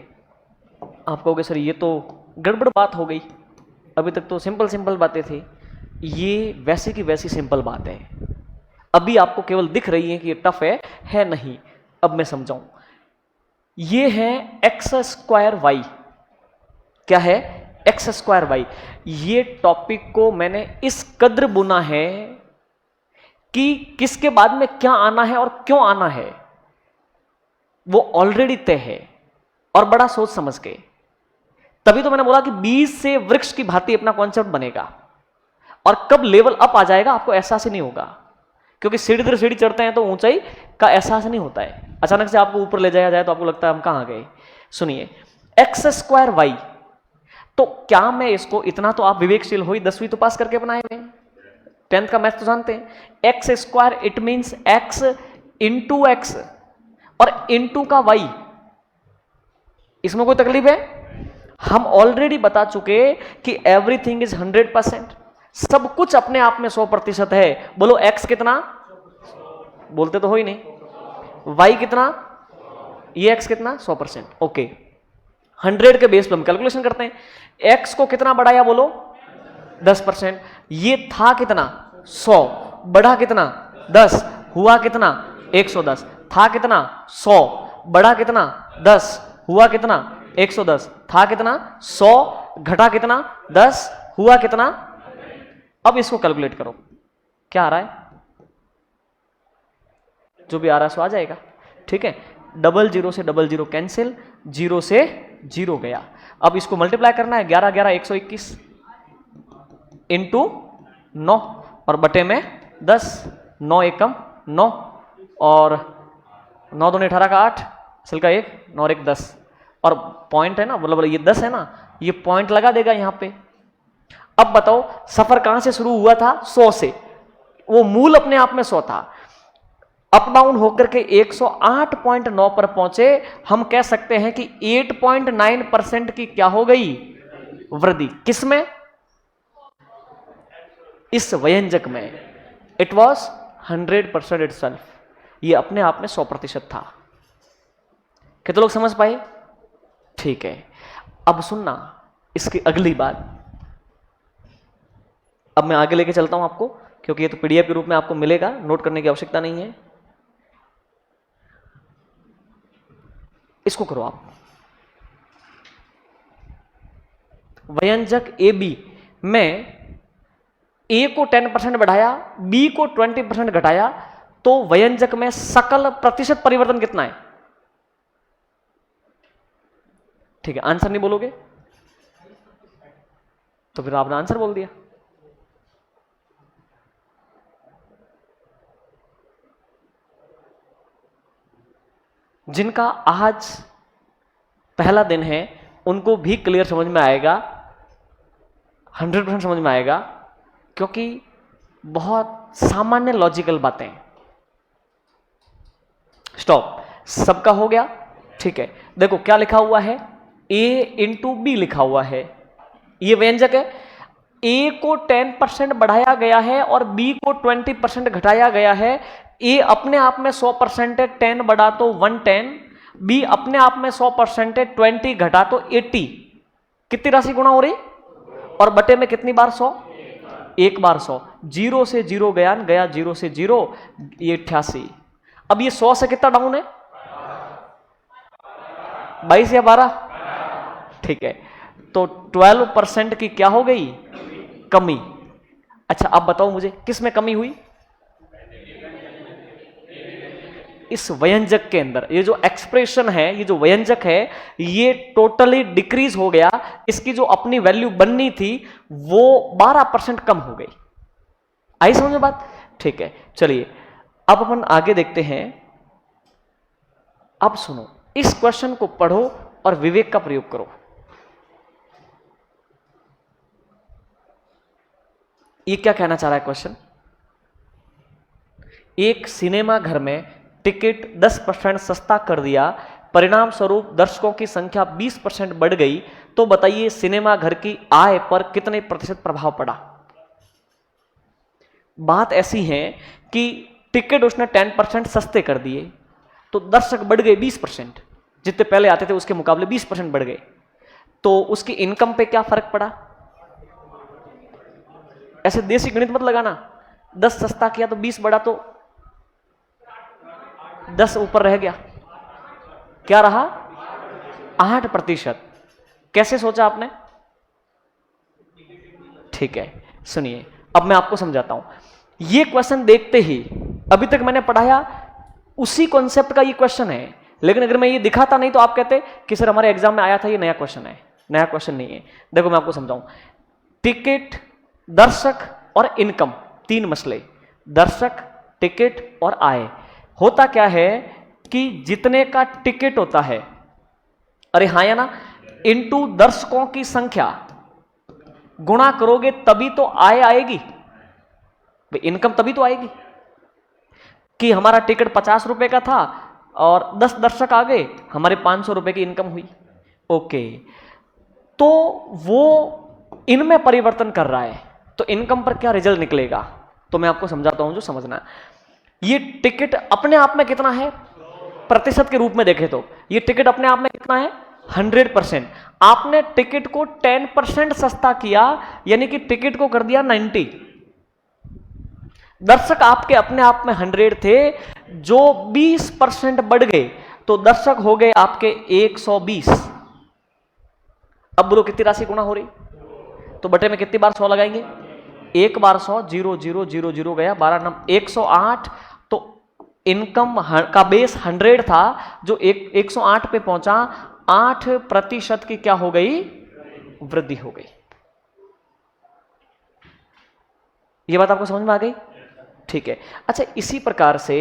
आप कहोगे सर ये तो गड़बड़ बात हो गई, अभी तक तो सिंपल सिंपल बातें थी। ये वैसे की वैसी सिंपल बात है, अभी आपको केवल दिख रही है कि ये टफ है नहीं। अब मैं समझाऊं, ये है एक्स स्क्वायर वाई। क्या है? X square Y. ये टॉपिक को मैंने इस कद्र बुना है कि किसके बाद में क्या आना है और क्यों आना है वो ऑलरेडी तय है, और बड़ा सोच समझ के। तभी तो मैंने बोला कि बीज से वृक्ष की भांति अपना कॉन्सेप्ट बनेगा, और कब लेवल अप आ जाएगा आपको एहसास ही नहीं होगा, क्योंकि सीढ़ी दर सीढ़ी चढ़ते हैं तो ऊंचाई का एहसास नहीं होता है। अचानक से आपको ऊपर ले जाया जाए तो आपको लगता है हम कहां गए। सुनिए, एक्स स्क्वायर वाई, तो क्या मैं इसको, इतना तो आप विवेकशील हो ही, 10वीं तो पास करके बनाए हुए, 10th का मैथ तो जानते हैं। X square it means x into x और इंटू का वाई, इसमें कोई तकलीफ है? हम ऑलरेडी बता चुके कि एवरीथिंग इज 100%, सब कुछ अपने आप में 100% है। बोलो एक्स कितना? बोलते तो हो ही नहीं। वाई कितना? ये एक्स कितना? 100%। ओके, 100 के बेस पर हम कैलकुलेशन करते हैं। एक्स को कितना बढ़ाया? बोलो 10%। ये था कितना? 100, बढ़ा कितना? 10, हुआ कितना? 110। था कितना? 100, बढ़ा कितना? 10, हुआ कितना? 110। था कितना? 100, घटा कितना? 10, हुआ कितना? अब इसको कैलकुलेट करो, क्या आ रहा है? जो भी आ रहा है सो आ जाएगा, ठीक है। डबल जीरो से डबल जीरो कैंसिल, जीरो से जीरो गया। अब इसको मल्टीप्लाई करना है, 11 11 121 इंटू 9 और बटे में 10, 9 एकम 9 और 9 दूनी 18 का 8, सिल्का 1, 9 और 1 10 और पॉइंट है ना, मतलब ये 10 है ना, ये पॉइंट लगा देगा यहां पे। अब बताओ सफर कहां से शुरू हुआ था? 100 से, वो मूल अपने आप में 100 था, अप डाउन होकर के 108.9 पर पहुंचे। हम कह सकते हैं कि 8.9% की क्या हो गई? वृद्धि। किसमें? इस व्यंजक में। इट वॉज 100% इटसेल्फ, ये अपने आप में 100% था। कितने लोग समझ पाए? ठीक है। अब सुनना इसकी अगली बात, अब मैं आगे लेके चलता हूं आपको, क्योंकि ये तो पीडीएफ के रूप में आपको मिलेगा, नोट करने की आवश्यकता नहीं है। इसको करो आप, व्यंजक ए बी में ए को 10% बढ़ाया, बी को 20% घटाया, तो व्यंजक में सकल प्रतिशत परिवर्तन कितना है? ठीक है, आंसर नहीं बोलोगे तो फिर आपने आंसर बोल दिया। जिनका आज पहला दिन है उनको भी क्लियर समझ में आएगा, 100% समझ में आएगा, क्योंकि बहुत सामान्य लॉजिकल बातें। स्टॉप, सबका हो गया? ठीक है, देखो क्या लिखा हुआ है, a इंटू बी लिखा हुआ है, ये व्यंजक है। a को 10% बढ़ाया गया है और b को 20% घटाया गया है। a अपने आप में 100% है, 10 बढ़ा तो 110, b अपने आप में 100% है, 20 घटा तो 80। कितनी राशि गुणा हो रही? और बटे में कितनी बार 100? एक बार 100। जीरो से जीरो गया, गया जीरो से जीरो, ये 88। अब ये 100 से कितना डाउन है? 22 या 12? ठीक है, तो 12% की क्या हो गई? कमी। अच्छा अब बताओ मुझे किस में कमी हुई? इस व्यंजक के अंदर। ये जो एक्सप्रेशन है, ये जो व्यंजक है, ये टोटली डिक्रीज हो गया। इसकी जो अपनी वैल्यू बननी थी वो 12% कम हो गई। आई समझ में बात? ठीक है, चलिए अब अपन आगे देखते हैं। अब सुनो, इस क्वेश्चन को पढ़ो और विवेक का प्रयोग करो। ये क्या कहना चाह रहा है क्वेश्चन? एक सिनेमा घर में टिकट 10% सस्ता कर दिया, परिणाम स्वरूप दर्शकों की संख्या 20% बढ़ गई, तो बताइए सिनेमा घर की आय पर कितने प्रतिशत प्रभाव पड़ा? बात ऐसी है कि टिकट उसने 10% सस्ते कर दिए, तो दर्शक बढ़ गए 20%, जितने पहले आते थे उसके मुकाबले 20% बढ़ गए, तो उसकी इनकम पे क्या फर्क पड़ा? ऐसे देसी गणित मत लगाना, 10 सस्ता किया तो 20 बढ़ा, तो 10 ऊपर रह गया, क्या रहा? 8%। कैसे सोचा आपने? ठीक है, सुनिए अब मैं आपको समझाता हूं। ये क्वेश्चन देखते ही, अभी तक मैंने पढ़ाया उसी कॉन्सेप्ट का ये क्वेश्चन है, लेकिन अगर मैं ये दिखाता नहीं तो आप कहते कि सर हमारे एग्जाम में आया था, ये नया क्वेश्चन है। नया क्वेश्चन नहीं है, देखो मैं आपको समझाऊं। टिकट, दर्शक और इनकम, तीन मसले, दर्शक, टिकट और आय। होता क्या है कि जितने का टिकट होता है, अरे हाँ या ना, इनटू दर्शकों की संख्या गुणा करोगे तभी तो आय आएगी, इनकम तभी तो आएगी। कि हमारा टिकट 50 रुपए का था और 10 दर्शक आ गए, हमारे 500 रुपए की इनकम हुई। ओके, तो वो इनमें परिवर्तन कर रहा है, तो इनकम पर क्या रिजल्ट निकलेगा? तो मैं आपको समझाता हूं जो समझना। ये टिकट अपने आप में कितना है? प्रतिशत के रूप में देखें तो ये टिकट अपने आप में कितना है? 100%। आपने टिकट को 10% सस्ता किया, यानी कि टिकट को कर दिया 90। दर्शक आपके अपने आप में 100 थे, जो 20% बढ़ गए, तो दर्शक हो गए आपके 120। अब बोलो कितनी राशि गुणा हो रही? तो बटे में कितनी बार 100 लगाएंगे? एक बार 100, 0 0 0 0 गया, 12 नंबर 108, तो इनकम का बेस 100 था, जो 108 पे पहुंचा, 8% की क्या हो गई, वृद्धि हो गई। ये बात आपको समझ में आ गई? ठीक है। अच्छा, इसी प्रकार से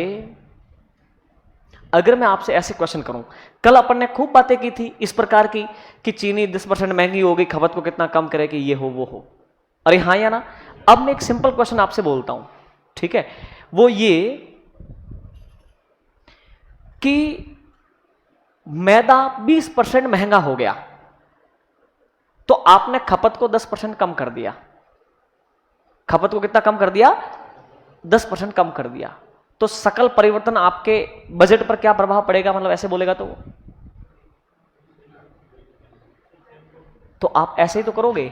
अगर मैं आपसे ऐसे क्वेश्चन करूं, कल अपन ने खूब बातें की थी इस प्रकार की कि चीनी 10% महंगी हो गई, खपत को कितना कम करे कि ये हो वो हो, अरे हाँ या ना? अब मैं एक सिंपल क्वेश्चन आपसे बोलता हूं, ठीक है, वो ये कि मैदा 20% महंगा हो गया, तो आपने खपत को 10% कम कर दिया। खपत को कितना कम कर दिया? 10% कम कर दिया। तो सकल परिवर्तन आपके बजट पर क्या प्रभाव पड़ेगा, मतलब ऐसे बोलेगा तो आप ऐसे ही तो करोगे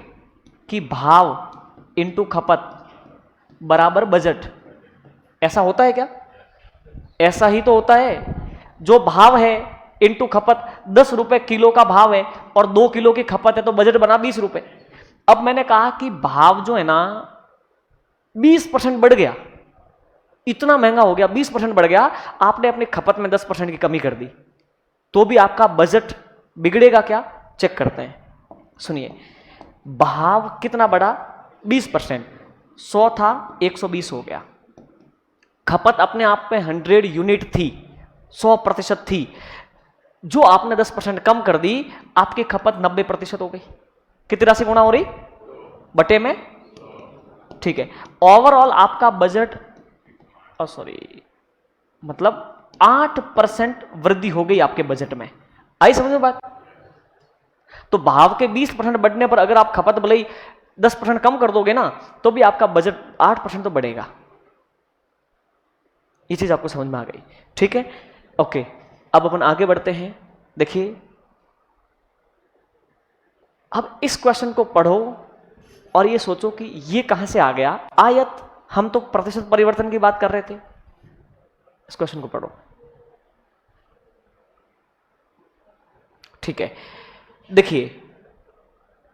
कि भाव इंटू खपत बराबर बजट। ऐसा होता है क्या? ऐसा ही तो होता है। जो भाव है इंटू खपत, 10 रुपए किलो का भाव है और 2 किलो की खपत है, तो बजट बना 20 रुपए। अब मैंने कहा कि भाव जो है ना 20% बढ़ गया, इतना महंगा हो गया, 20% बढ़ गया, आपने अपनी खपत में 10% की कमी कर दी, तो भी आपका बजट बिगड़ेगा क्या? चेक करते हैं, सुनिए। भाव कितना बढ़ा? 20%। 100 था 120 हो गया। खपत अपने आप में 100 यूनिट थी, 100% थी, जो आपने 10% कम कर दी, आपकी खपत 90% हो गई। कितनी राशि गुणा हो रही? बटे में। ठीक है, ओवरऑल आपका बजट मतलब 8% वृद्धि हो गई आपके बजट में। आई समझ में बात? तो भाव के 20% बढ़ने पर अगर आप खपत भले ही 10% कम कर दोगे ना, तो भी आपका बजट 8% तो बढ़ेगा। ये चीज आपको समझ में आ गई? ठीक है, ओके। अब अपन आगे बढ़ते हैं। देखिए, अब इस क्वेश्चन को पढ़ो और ये सोचो कि ये कहां से आ गया। आयत, हम तो प्रतिशत परिवर्तन की बात कर रहे थे। इस क्वेश्चन को पढ़ो, ठीक है। देखिए,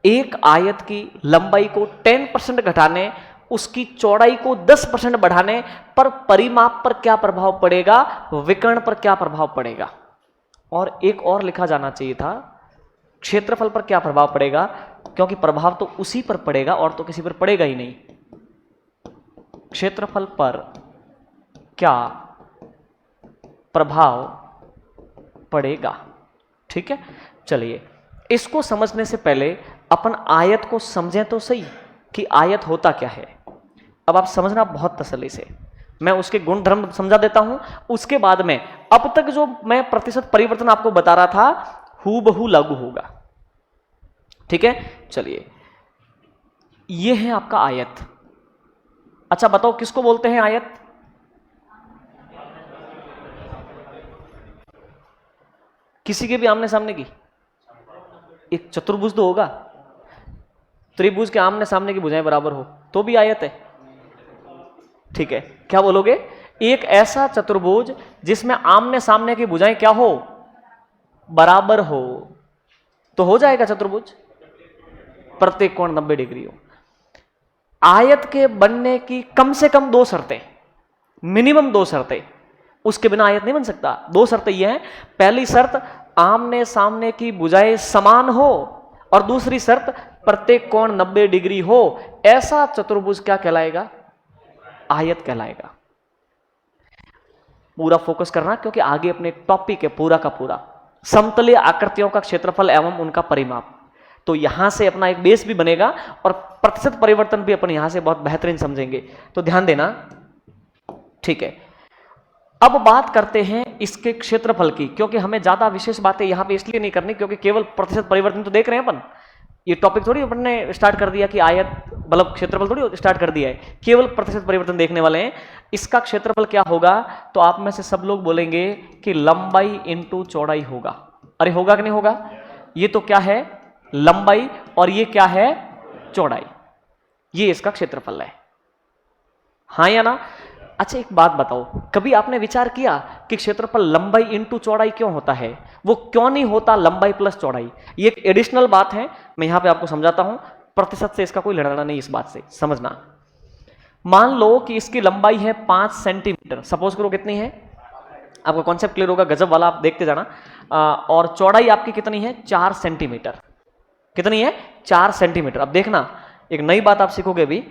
एक आयत की लंबाई को 10% घटाने, उसकी चौड़ाई को 10% बढ़ाने पर परिमाप पर क्या प्रभाव पड़ेगा, विकर्ण पर क्या प्रभाव पड़ेगा। और एक और लिखा जाना चाहिए था, क्षेत्रफल पर क्या प्रभाव पड़ेगा, क्योंकि प्रभाव तो उसी पर पड़ेगा और तो किसी पर पड़ेगा ही नहीं। क्षेत्रफल पर क्या प्रभाव पड़ेगा, ठीक है। चलिए, इसको समझने से पहले अपन आयत को समझें तो सही कि आयत होता क्या है। अब आप समझना बहुत तसल्ली से, मैं उसके गुण धर्म समझा देता हूं, उसके बाद में अब तक जो मैं प्रतिशत परिवर्तन आपको बता रहा था हूबहू लागू होगा, ठीक है। चलिए, यह है आपका आयत। अच्छा बताओ, किसको बोलते हैं आयत? किसी के भी आमने सामने की? एक चतुर्भुज तो होगा, त्रिभुज के आमने सामने की भुजाएं बराबर हो तो भी आयत है, ठीक है। क्या बोलोगे? एक ऐसा चतुर्भुज जिसमें आमने सामने की भुजाएं क्या हो, बराबर हो, तो हो जाएगा चतुर्भुज। प्रत्येक कोण 90 डिग्री हो। आयत के बनने की कम से कम 2 शर्तें, मिनिमम 2 शर्तें, उसके बिना आयत नहीं बन सकता। 2 शर्तें ये हैं, पहली शर्त आमने सामने की भुजाएं समान हो, और दूसरी शर्त प्रत्येक कोण 90 डिग्री हो। ऐसा चतुर्भुज क्या कहलाएगा? आयत कहलाएगा। पूरा फोकस करना, क्योंकि आगे अपने टॉपिक है पूरा का पूरा, समतलीय आकृतियों का क्षेत्रफल एवं उनका परिमाप। तो यहां से अपना एक बेस भी बनेगा और प्रतिशत परिवर्तन भी अपन यहां से बहुत बेहतरीन समझेंगे, तो ध्यान देना, ठीक है। अब बात करते हैं इसके क्षेत्रफल की, क्योंकि हमें ज्यादा विशेष बातें यहां पे इसलिए नहीं करनी क्योंकि केवल प्रतिशत परिवर्तन तो देख रहे हैं अपन। ये टॉपिक थोड़ी अपन ने स्टार्ट कर दिया कि आयत मतलब क्षेत्रफल थोड़ी स्टार्ट कर दिया है, केवल प्रतिशत परिवर्तन देखने वाले हैं। इसका क्षेत्रफल क्या होगा, तो आप में से सब लोग बोलेंगे कि लंबाई इंटू चौड़ाई होगा। अरे होगा कि नहीं होगा? ये तो क्या है, लंबाई, और ये क्या है, चौड़ाई। ये इसका क्षेत्रफल है, हाँ या ना? अच्छा एक बात बताओ, कभी आपने विचार किया कि क्षेत्रफल लंबाई इंटू चौड़ाई क्यों होता है? वो क्यों नहीं होता लंबाई प्लस चौड़ाई? ये एक एडिशनल बात है, मैं यहां पे आपको समझाता हूं। प्रतिशत से इसका कोई लेना नहीं, इस बात से समझना। मान लो कि इसकी लंबाई है 5 सेंटीमीटर, सपोज करो कितनी है, आपका कॉन्सेप्ट क्लियर होगा, गजब वाला, आप देखते जाना। और चौड़ाई आपकी कितनी है? 4 सेंटीमीटर। कितनी है? 4 सेंटीमीटर। अब देखना एक नई बात आप सीखोगे भी,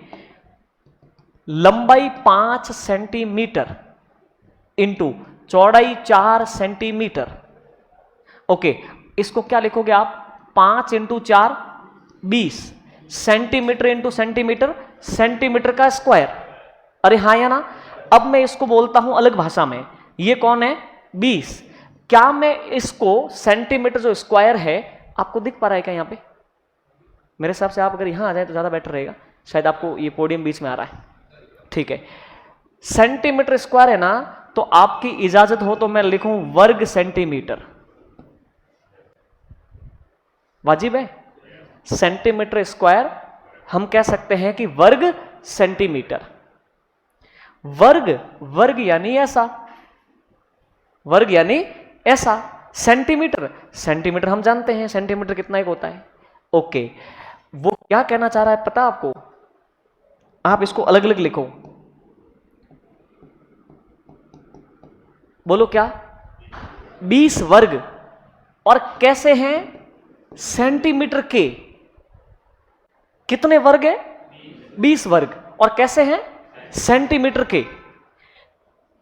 लंबाई 5 सेंटीमीटर इंटू चौड़ाई 4 सेंटीमीटर। ओके, इसको क्या लिखोगे आप? 5 into 4 20 centimetre into centimetre, centimetre का स्क्वायर। अरे हाँ या ना? अब मैं इसको बोलता हूं अलग भाषा में, ये कौन है? 20। क्या मैं इसको सेंटीमीटर जो स्क्वायर है, आपको दिख पा रहा है क्या यहां पे? मेरे हिसाब से आप अगर यहां आ जाए तो ज्यादा बेटर रहेगा, शायद आपको ये पोडियम बीच में आ रहा है। ठीक है, सेंटीमीटर स्क्वायर है ना, तो आपकी इजाजत हो तो मैं लिखूं वर्ग सेंटीमीटर। वाजिब है? सेंटीमीटर स्क्वायर हम कह सकते हैं कि वर्ग सेंटीमीटर। वर्ग, वर्ग यानी ऐसा, वर्ग यानी ऐसा। सेंटीमीटर, सेंटीमीटर हम जानते हैं सेंटीमीटर कितना एक होता है। ओके, वो क्या कहना चाह रहा है पता आपको? आप इसको अलग अलग लिखो, बोलो क्या? 20 वर्ग। और कैसे हैं? सेंटीमीटर के कितने वर्ग है? 20 वर्ग। और कैसे हैं? सेंटीमीटर के।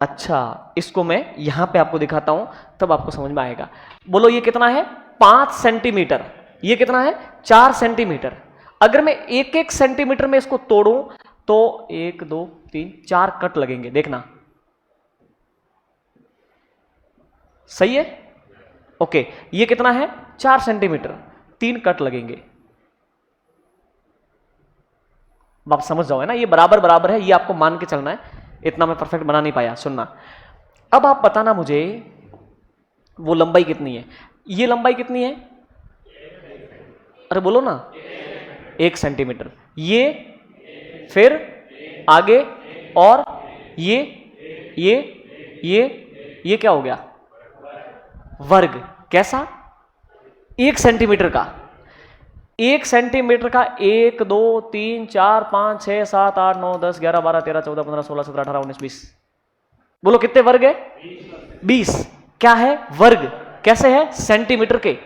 अच्छा, इसको मैं यहां पे आपको दिखाता हूं, तब आपको समझ में आएगा। बोलो ये कितना है? 5 सेंटीमीटर। ये कितना है? 4 सेंटीमीटर। अगर मैं एक एक सेंटीमीटर में इसको तोड़ूं तो 1 2 3 4 कट लगेंगे, देखना। सही है? ओके, ये कितना है? 4 सेंटीमीटर, 3 कट लगेंगे। आप समझ जाओ, है ना? ये बराबर बराबर है, ये आपको मान के चलना है। इतना मैं परफेक्ट बना नहीं पाया, सुनना। अब आप बताना मुझे वो लंबाई कितनी है। ये लंबाई कितनी है? अरे बोलो ना। 1 सेंटीमीटर। ये फिर आगे, और ये क्या हो गया? वर्ग। कैसा? 1 सेंटीमीटर का। 1 सेंटीमीटर का 1 2 3 4 5 6 7 8 9 10 11 12 13 14 15 16 17 18 19 20। बोलो कितने वर्ग है? 20। क्या है? वर्ग। कैसे है? सेंटीमीटर के।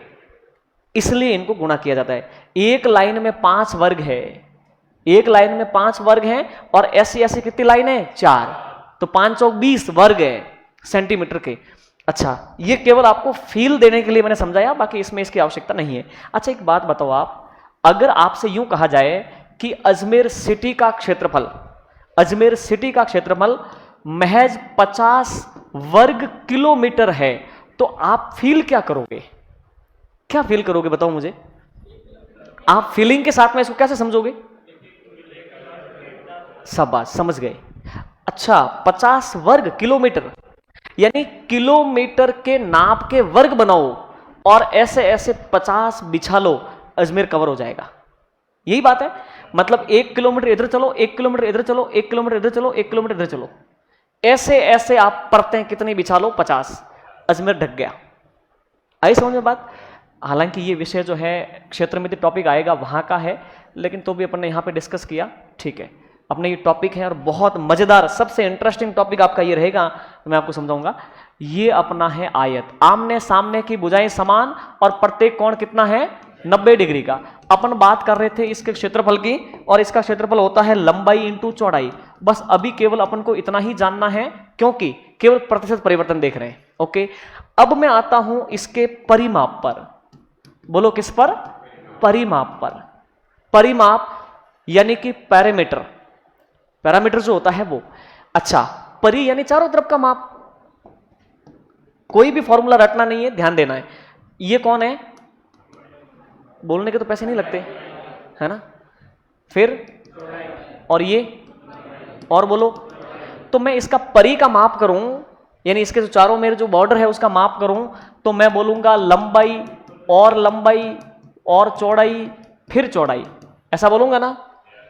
इसलिए इनको गुणा किया जाता है। एक लाइन में 5 वर्ग है, एक लाइन में 5 वर्ग हैं, और ऐसी ऐसी कितनी लाइन है? 4। तो 5 चौक 20 वर्ग है सेंटीमीटर के। अच्छा, ये केवल आपको फील देने के लिए मैंने समझाया, बाकी इसमें इसकी आवश्यकता नहीं है। अच्छा, एक बात बताओ आप, अगर आपसे यूं कहा जाए कि अजमेर सिटी का क्षेत्रफल, अजमेर सिटी का क्षेत्रफल महज 50 वर्ग किलोमीटर है, तो आप फील क्या करोगे? क्या फील करोगे बताओ मुझे? आप फीलिंग के साथ में इसको कैसे समझोगे? सब बात समझ गए। अच्छा, 50 वर्ग किलोमीटर यानी किलोमीटर के नाप के वर्ग बनाओ और ऐसे ऐसे 50 बिछा लो, अजमेर कवर हो जाएगा। यही बात है। मतलब 1 किलोमीटर इधर चलो, 1 किलोमीटर इधर चलो, 1 किलोमीटर इधर चलो, 1 किलोमीटर इधर चलो, ऐसे ऐसे आप परतें कितनी बिछा लो? 50, अजमेर ढक गया। आई समझ में बात? हालांकि ये विषय जो है क्षेत्र में टॉपिक आएगा वहां का है, लेकिन तो भी अपन ने यहाँ पे डिस्कस किया, ठीक है। अपने ये टॉपिक है और बहुत मजेदार, सबसे इंटरेस्टिंग टॉपिक आपका ये रहेगा, मैं आपको समझाऊंगा। ये अपना है आयत, आमने सामने की भुजाएं समान और प्रत्येक कोण कितना है? 90 डिग्री का। अपन बात कर रहे थे इसके क्षेत्रफल की, और इसका क्षेत्रफल होता है लंबाई इंटू चौड़ाई। बस अभी केवल अपन को इतना ही जानना है, क्योंकि केवल प्रतिशत परिवर्तन देख रहे हैं। ओके, अब मैं आता हूं इसके परिमाप पर। बोलो किस पर? परिमाप पर। परिमाप यानी कि पैरामीटर, पैरामीटर जो होता है वो। अच्छा, परि यानी चारों तरफ का माप। कोई भी फॉर्मूला रटना नहीं है, ध्यान देना है। ये कौन है? बोलने के तो पैसे नहीं लगते, है ना? फिर और ये, और बोलो। तो मैं इसका परि का माप करूं, यानी इसके जो चारों मेरे जो बॉर्डर है उसका माप करूं, तो मैं बोलूंगा लंबाई और चौड़ाई फिर चौड़ाई, ऐसा बोलूंगा ना?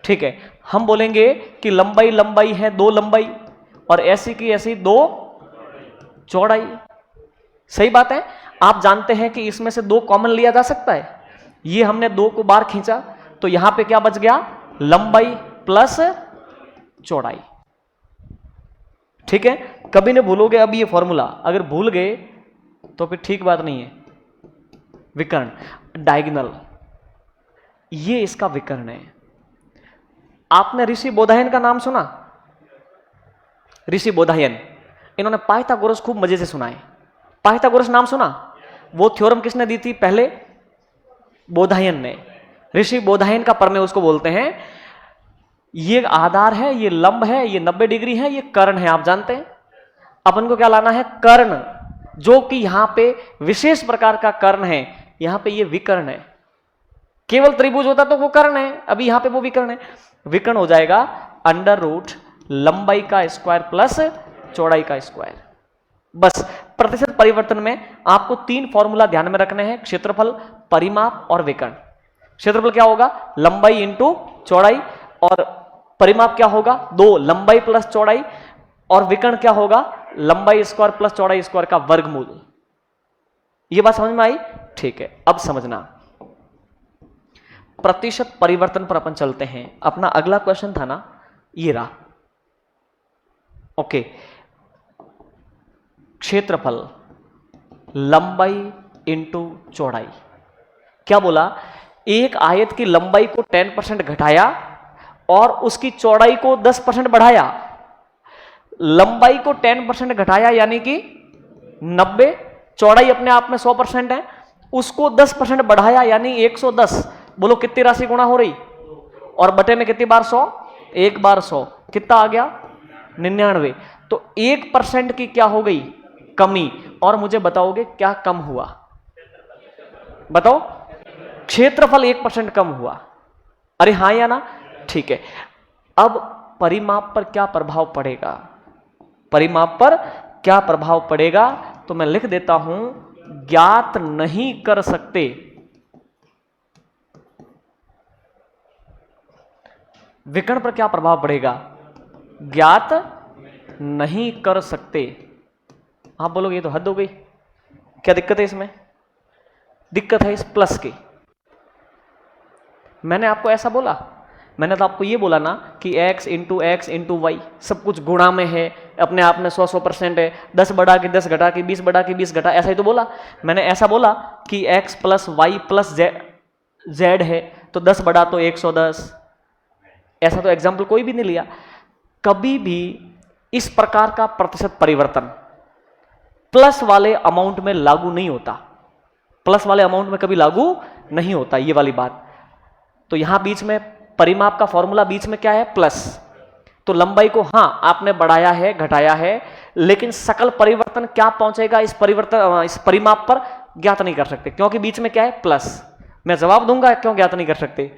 ठीक है, हम बोलेंगे कि लंबाई है 2 लंबाई और ऐसी की ऐसी 2 चौड़ाई। सही बात है। आप जानते हैं कि इसमें से 2 कॉमन लिया जा सकता है। ये हमने 2 को बार खींचा तो यहां पे क्या बच गया? लंबाई प्लस चौड़ाई। ठीक है, कभी नहीं भूलोगे अब ये फॉर्मूला, अगर भूल गए तो फिर ठीक बात नहीं है। विकर्ण डायगोनल, ये इसका विकर्ण है। आपने ऋषि बोधायन का नाम सुना? ऋषि बोधायन, इन्होंने पाइथागोरस खूब मजे से सुनाए। पाइथागोरस नाम सुना? वो थ्योरम किसने दी थी पहले? बोधायन ने। ऋषि बोधायन का प्रमेय उसको बोलते हैं। ये आधार है, ये लंब है, ये 90 डिग्री है, ये कर्ण है, आप जानते हैं। अपन को क्या लाना है? कर्ण, जो कि यहां पे विशेष प्रकार का कर्ण है, यहां पे ये विकर्ण है। केवल त्रिभुज होता तो वो कर्ण है, अभी यहां पे वो विकर्ण है। विकर्ण हो जाएगा अंडर रूट लंबाई का स्क्वायर प्लस चौड़ाई का स्क्वायर। बस प्रतिशत परिवर्तन में आपको 3 फॉर्मूला ध्यान में रखने हैं, क्षेत्रफल, परिमाप और विकर्ण। क्षेत्रफल क्या होगा? लंबाई इंटू चौड़ाई, और परिमाप क्या होगा? 2 लंबाई प्लस चौड़ाई, और विकर्ण क्या होगा? लंबाई स्क्वायर प्लस चौड़ाई स्क्वायर का वर्गमूल। ये बात समझ में आई? ठीक है, अब समझना प्रतिशत परिवर्तन पर अपन चलते हैं। अपना अगला क्वेश्चन था ना ये रहा। ओके, क्षेत्रफल लंबाई इंटू चौड़ाई। क्या बोला? एक आयत की लंबाई को 10% घटाया और उसकी चौड़ाई को 10% बढ़ाया। लंबाई को 10% घटाया यानी कि 90, चौड़ाई अपने आप में 100% है, उसको 10% बढ़ाया यानी 110। बोलो कितनी राशि गुणा हो रही? और बटे में कितनी बार 100? एक बार 100, कितना आ गया? 99। तो 1% की क्या हो गई? कमी। और मुझे बताओगे क्या कम हुआ? बताओ। क्षेत्रफल 1% कम हुआ। अरे हाँ या ना? ठीक है। अब परिमाप पर क्या प्रभाव पड़ेगा? परिमाप पर क्या प्रभाव पड़ेगा? तो मैं लिख देता हूं, ज्ञात नहीं कर सकते। विकर्ण पर क्या प्रभाव पड़ेगा? ज्ञात नहीं कर सकते। आप बोलोगे ये तो हद हो गई, क्या दिक्कत है इसमें? दिक्कत है इस प्लस की। मैंने आपको ऐसा बोला? मैंने तो आपको ये बोला ना कि x इंटू वाई सब कुछ गुणा में है, अपने आप में 100% है, 10 बढ़ा के 10 घटा के 20 बढ़ा के 20 घटा, ऐसा ही तो बोला। मैंने ऐसा बोला कि x plus Y plus Z है तो 10 बढ़ा तो 110। ऐसा तो एग्जाम्पल कोई भी नहीं लिया। कभी भी इस प्रकार का प्रतिशत परिवर्तन प्लस वाले अमाउंट में लागू नहीं होता। प्लस वाले अमाउंट में कभी लागू नहीं होता, ये वाली बात। तो यहां बीच में परिमाप का फॉर्मूला बीच में क्या है? प्लस। तो लंबाई को हां आपने बढ़ाया है, घटाया है, लेकिन सकल परिवर्तन क्या पहुंचेगा इस परिमाप पर? ज्ञात नहीं कर सकते, क्योंकि बीच में क्या है? प्लस। मैं जवाब दूंगा क्यों ज्ञात नहीं कर सकते।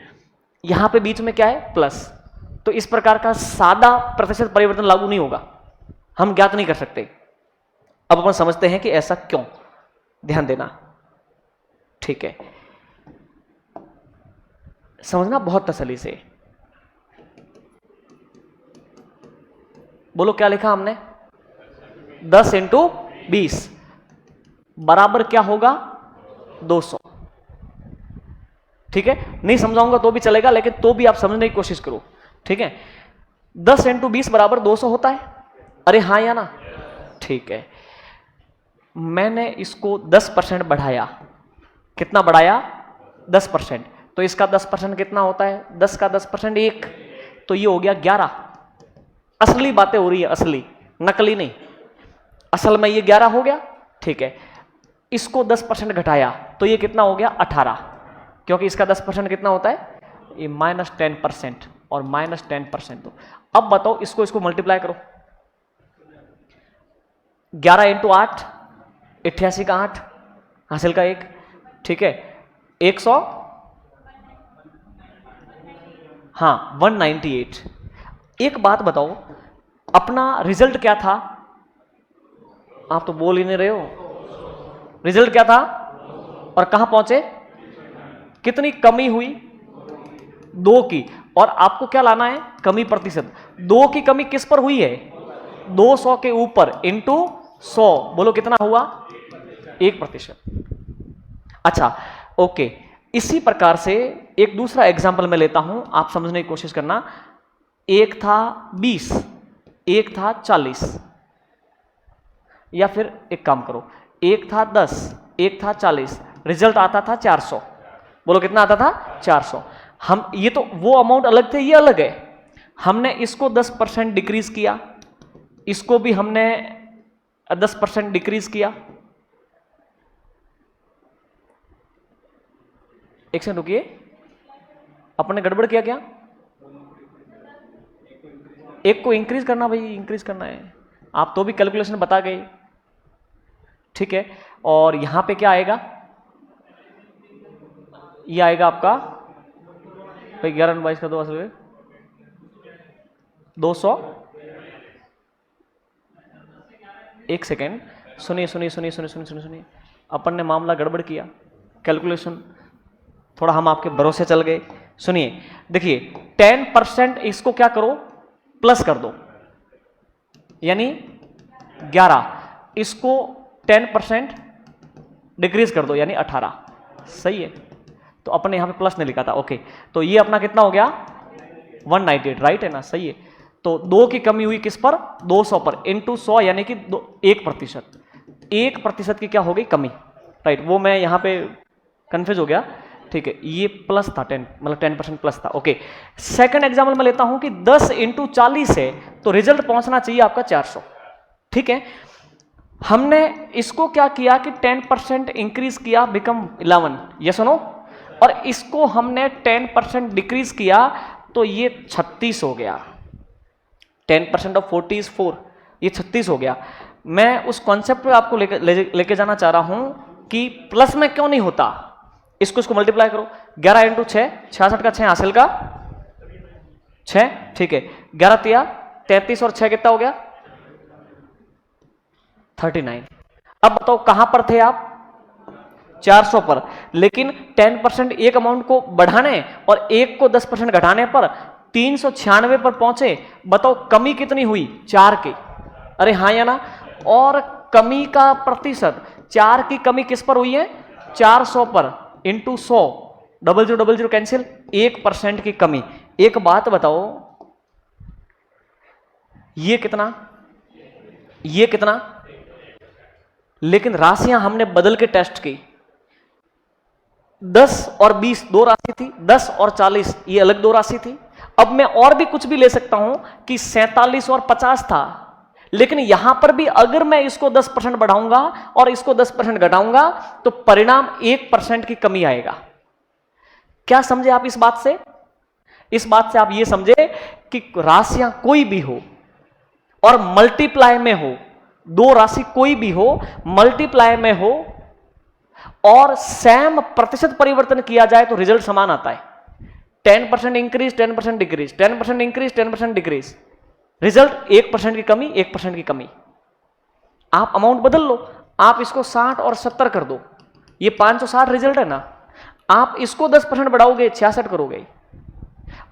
यहां पे बीच में क्या है? प्लस। तो इस प्रकार का सादा प्रतिशत परिवर्तन लागू नहीं होगा, हम ज्ञात नहीं कर सकते। अब अपन समझते हैं कि ऐसा क्यों, ध्यान देना। ठीक है, समझना बहुत तसल्ली से। बोलो क्या लिखा हमने? 10 इंटू 20 बराबर क्या होगा? 200। ठीक है, नहीं समझाऊंगा तो भी चलेगा, लेकिन तो भी आप समझने की कोशिश करो। ठीक है, 10 इंटू 20 बराबर 200 होता है। अरे हाँ या ना? ठीक है, मैंने इसको 10% बढ़ाया। कितना बढ़ाया? 10%। तो इसका 10% कितना होता है? 10 का 10% 1, तो ये हो गया 11। असली बातें हो रही है, असली, नकली नहीं। असल में ये 11 हो गया। ठीक है, इसको 10% घटाया तो ये कितना हो गया? 18, क्योंकि इसका 10% कितना होता है? ये -10% और -10%। तो अब बताओ, इसको मल्टीप्लाई करो। 11 इंटू 8, 88 का 8, हासिल का 1। ठीक है, 100, हाँ 198। एक बात बताओ, अपना रिजल्ट क्या था? आप तो बोल ही नहीं रहे हो। रिजल्ट क्या था? और कहां पहुंचे? कितनी कमी हुई? 2 की। और आपको क्या लाना है? कमी प्रतिशत। 2 की कमी किस पर हुई है? 200 के ऊपर इंटू 100। बोलो कितना हुआ? 1%। अच्छा, ओके। इसी प्रकार से एक दूसरा एग्जाम्पल मैं लेता हूं, आप समझने की कोशिश करना। एक था 20, एक था 40। या फिर एक काम करो, एक था 10, एक था 40, रिजल्ट आता था 400। बोलो कितना आता था? 400। हम ये तो वो अमाउंट अलग थे, ये अलग है। हमने इसको 10% डिक्रीज किया, इसको भी हमने 10% डिक्रीज किया। एक सेकंड रुकिए, अपने गड़बड़ किया क्या? एक को इंक्रीज करना भाई, इंक्रीज करना है। आप तो भी कैलकुलेशन बता गए, ठीक है। और यहां पे क्या आएगा? ये आएगा आपका भाई 11 22 का 200। एक सेकेंड, सुनिए सुनिए सुनिए सुनिए सुनिए सुनिए सुनिए, अपन ने मामला गड़बड़ किया, कैलकुलेशन थोड़ा हम आपके भरोसे चल गए। सुनिए, देखिए 10% इसको क्या करो, प्लस कर दो, यानी 11, इसको 10% डिक्रीज कर दो, यानी 18। सही है, तो अपने यहां पे प्लस नहीं लिखा था, ओके। तो ये अपना कितना हो गया? 198, राइट है ना? सही है। तो 2 की कमी हुई किस पर? 200 पर, इंटू 100 यानी कि 1%। 1% की क्या हो गई? कमी, राइट। वो मैं यहां पे कंफ्यूज हो गया, ठीक है। ये प्लस था 10, मतलब 10% प्लस था, ओके। सेकंड एग्जाम्पल मैं लेता हूं कि 10 इंटू 40 है, तो रिजल्ट पहुंचना चाहिए आपका 400, ठीक है। हमने इसको क्या किया कि 10% इंक्रीज किया, बिकम 11, ये सुनो, और इसको हमने 10% डिक्रीज किया, तो ये 36 हो गया। 10% ऑफ 40 इज 4, ये 36 हो गया। मैं उस कॉन्सेप्ट पे आपको लेके जाना चाह रहा हूं कि प्लस में क्यों नहीं होता। इसको मल्टीप्लाई करो, 11 इंटू 6, 66 का 6 हासिल का 6, ठीक है। 11 तिया 33 और 6 कितना हो गया? 39। अब बताओ कहां पर थे आप? 400 पर, लेकिन 10% एक अमाउंट को बढ़ाने और एक को 10% घटाने पर 396 पर पहुंचे। बताओ कमी कितनी हुई? 4 की। अरे हाँ या ना? और कमी का प्रतिशत, 4 की कमी किस पर हुई है? 400 पर, इंटू 100, 0000 कैंसिल, 1% की कमी। एक बात बताओ, ये कितना, ये कितना? लेकिन राशियां हमने बदल के टेस्ट की। 10 और 20 दो राशि थी, 10 और 40 ये अलग दो राशि थी। अब मैं और भी कुछ भी ले सकता हूं कि 47 और 50 था, लेकिन यहां पर भी अगर मैं इसको 10% बढ़ाऊंगा और इसको 10% घटाऊंगा तो परिणाम 1% की कमी आएगा। क्या समझे आप इस बात से? इस बात से आप ये समझे कि राशियां कोई भी हो और मल्टीप्लाई में हो, दो राशि कोई भी हो, मल्टीप्लाई में हो और सेम प्रतिशत परिवर्तन किया जाए तो रिजल्ट समान आता है। 10% increase, 10% decrease, 10% increase, 10% decrease, result 1% की कमी, 1% की कमी। आप अमाउंट बदल लो, आप इसको 60 और 70 कर दो, ये 560 रिजल्ट है ना। आप इसको 10% बढ़ाओगे 66 करोगे,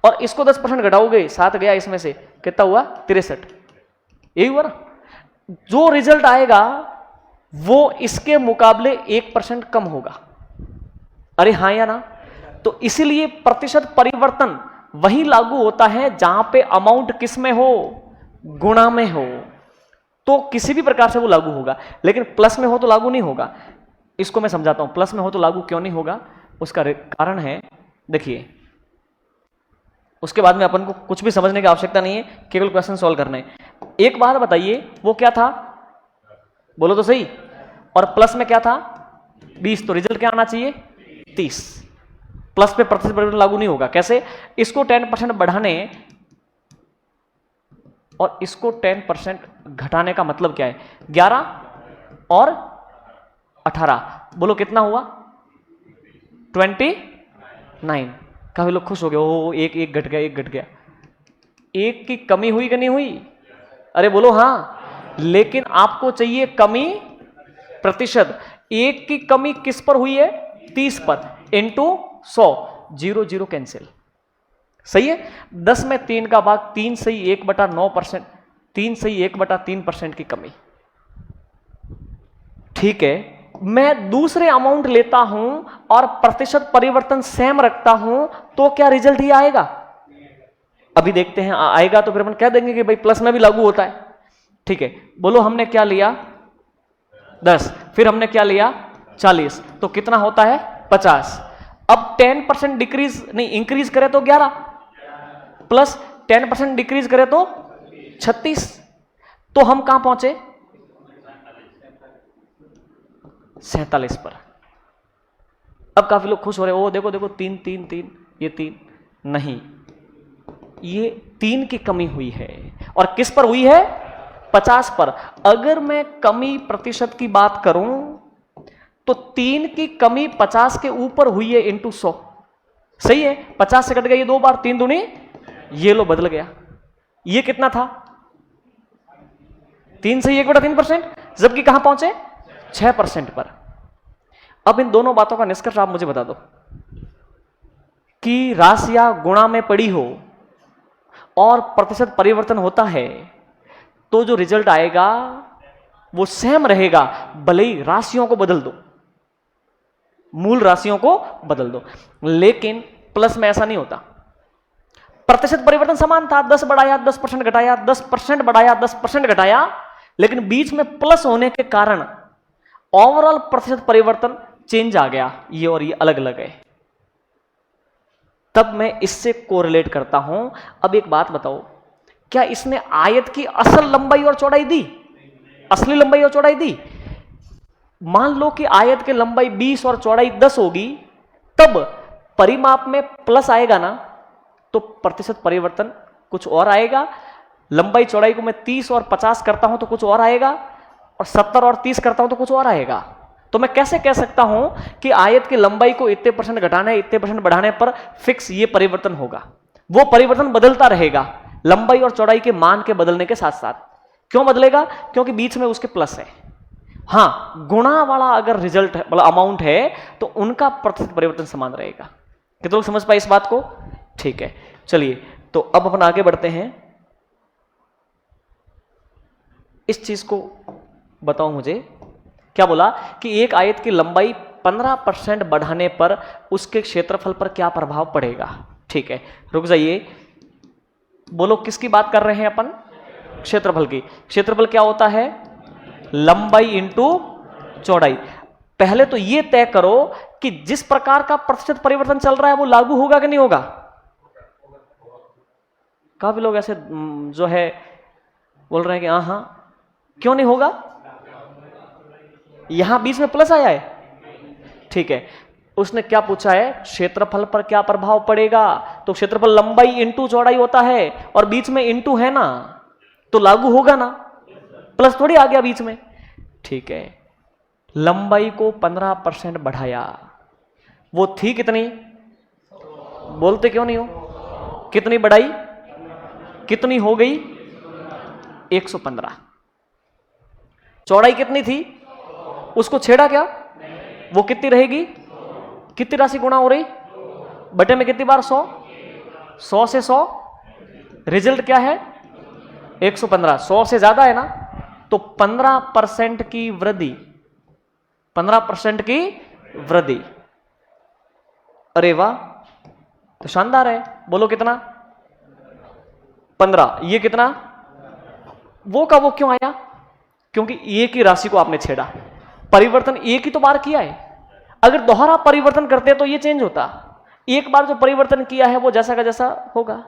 और इसको 10% घटाओगे, 7 गया इसमें से, कितना हुआ? 63। यही हुआ ना? जो रिजल्ट आएगा वो इसके मुकाबले 1% कम होगा। अरे हाँ या ना? तो इसीलिए प्रतिशत परिवर्तन वही लागू होता है जहां पे अमाउंट किस में हो? गुणा में हो, तो किसी भी प्रकार से वो लागू होगा। लेकिन प्लस में हो तो लागू नहीं होगा। इसको मैं समझाता हूं, प्लस में हो तो लागू क्यों नहीं होगा। उसका कारण है, देखिए, उसके बाद में अपन को कुछ भी समझने की आवश्यकता नहीं है, केवल क्वेश्चन सॉल्व करने। एक बात बताइए, वो क्या था? बोलो तो सही। और प्लस में क्या था? 20, तो रिजल्ट क्या आना चाहिए? 30। प्लस पे प्रतिशत परिवर्तन लागू नहीं होगा। कैसे? इसको 10% बढ़ाने और इसको 10% घटाने का मतलब क्या है? 11 और 18, बोलो कितना हुआ? 29। काफी लोग खुश हो गए, ओ एक एक घट गया, एक घट गया। एक की कमी हुई कि नहीं हुई? अरे बोलो हाँ। लेकिन आपको चाहिए कमी प्रतिशत। एक की कमी किस पर हुई है? 30 पर, इंटू 100, 0 0 कैंसिल। सही है। 10 में 3 का भाग, 3 सही 1/9%, 3 सही 1/3% की कमी। ठीक है, मैं दूसरे अमाउंट लेता हूं और प्रतिशत परिवर्तन सेम रखता हूं, तो क्या रिजल्ट ही आएगा? अभी देखते हैं, आएगा तो फिर अपन कह देंगे कि भाई प्लस में भी लागू होता है। ठीक है, बोलो हमने क्या लिया? 10, फिर हमने क्या लिया 40, तो कितना होता है 50। अब 10% डिक्रीज नहीं इंक्रीज करे तो 11 प्लस 10% डिक्रीज करे तो 36, तो हम कहां पहुंचे 47 पर। अब काफी लोग खुश हो रहे, ओ देखो देखो 3 3 3, ये 3 नहीं, ये 3 की कमी हुई है। और किस पर हुई है 50 पर। अगर मैं कमी प्रतिशत की बात करूं तो 3 की कमी 50 के ऊपर हुई है इंटू 100, सही है। 50 से कट गई 2 बार, 3 दूनी, ये लो बदल गया। ये कितना था 3 से 1/3%, जबकि कहां पहुंचे 6% पर। अब इन दोनों बातों का निष्कर्ष आप मुझे बता दो कि राशियां गुणा में पड़ी हो और प्रतिशत परिवर्तन होता है तो जो रिजल्ट आएगा वो सेम रहेगा, भले ही राशियों को बदल दो, मूल राशियों को बदल दो। लेकिन प्लस में ऐसा नहीं होता। प्रतिशत परिवर्तन समान था, 10 बढ़ाया 10% घटाया, 10% बढ़ाया 10% घटाया, लेकिन बीच में प्लस होने के कारण ओवरऑल प्रतिशत परिवर्तन चेंज आ गया, ये और ये अलग अलग है। तब मैं इससे कोरिलेट करता हूं। अब एक बात बताओ, क्या इसने आयत की असल लंबाई और चौड़ाई दी, असली लंबाई और चौड़ाई दी? मान लो कि आयत की लंबाई 20 और चौड़ाई 10 होगी, तब परिमाप में प्लस आएगा ना, तो प्रतिशत परिवर्तन कुछ और आएगा। लंबाई चौड़ाई को मैं 30 और 50 करता हूं तो कुछ और आएगा, और 70 और 30 करता हूं तो कुछ और आएगा। तो मैं कैसे कह सकता हूं कि आयत की लंबाई को इतने % घटाने इतने % बढ़ाने पर फिक्स ये परिवर्तन होगा? वो परिवर्तन बदलता रहेगा लंबाई और चौड़ाई के मान के बदलने के साथ साथ। क्यों बदलेगा? क्योंकि बीच में उसके प्लस है। हां, गुणा वाला अगर रिजल्ट है, मतलब अमाउंट है, तो उनका प्रतिशत परिवर्तन समान रहेगा। कितने लोग समझ पाए इस बात को? ठीक है, चलिए तो अब अपन आगे बढ़ते हैं। इस चीज को बताओ मुझे, क्या बोला कि एक आयत की लंबाई 15% बढ़ाने पर उसके क्षेत्रफल पर क्या प्रभाव पड़ेगा? ठीक है, रुक जाइए, बोलो किसकी बात कर रहे हैं अपन? क्षेत्रफल की। क्षेत्रफल क्या होता है? लंबाई इंटू चौड़ाई। पहले तो ये तय करो कि जिस प्रकार का प्रतिशत परिवर्तन चल रहा है वो लागू होगा कि नहीं होगा? काफी लोग ऐसे जो है बोल रहे हैं कि हाँ, क्यों नहीं होगा? यहां बीच में प्लस आया है, ठीक है। उसने क्या पूछा है? क्षेत्रफल पर क्या प्रभाव पड़ेगा? तो क्षेत्रफल लंबाई इंटू चौड़ाई होता है, और बीच में इंटू है ना, तो लागू होगा ना, प्लस थोड़ी आ गया बीच में। ठीक है, लंबाई को 15% बढ़ाया, वो थी कितनी? बोलते क्यों नहीं हो? कितनी बढ़ाई? कितनी हो गई? 115। चौड़ाई कितनी थी? उसको छेड़ा क्या? वो कितनी रहेगी? कितनी राशि गुणा हो रही? बटे में कितनी बार? 100। 100 से 100, रिजल्ट क्या है? 115। 100 से ज्यादा है ना, तो 15% की वृद्धि, 15% की वृद्धि। अरे वाह, तो शानदार है। बोलो कितना? 15। ये कितना? वो का वो क्यों आया? क्योंकि एक ही राशि को आपने छेड़ा, परिवर्तन एक ही तो बार किया है। अगर दोहरा परिवर्तन करते तो ये चेंज होता, एक बार जो परिवर्तन किया है वो जैसा का जैसा होगा।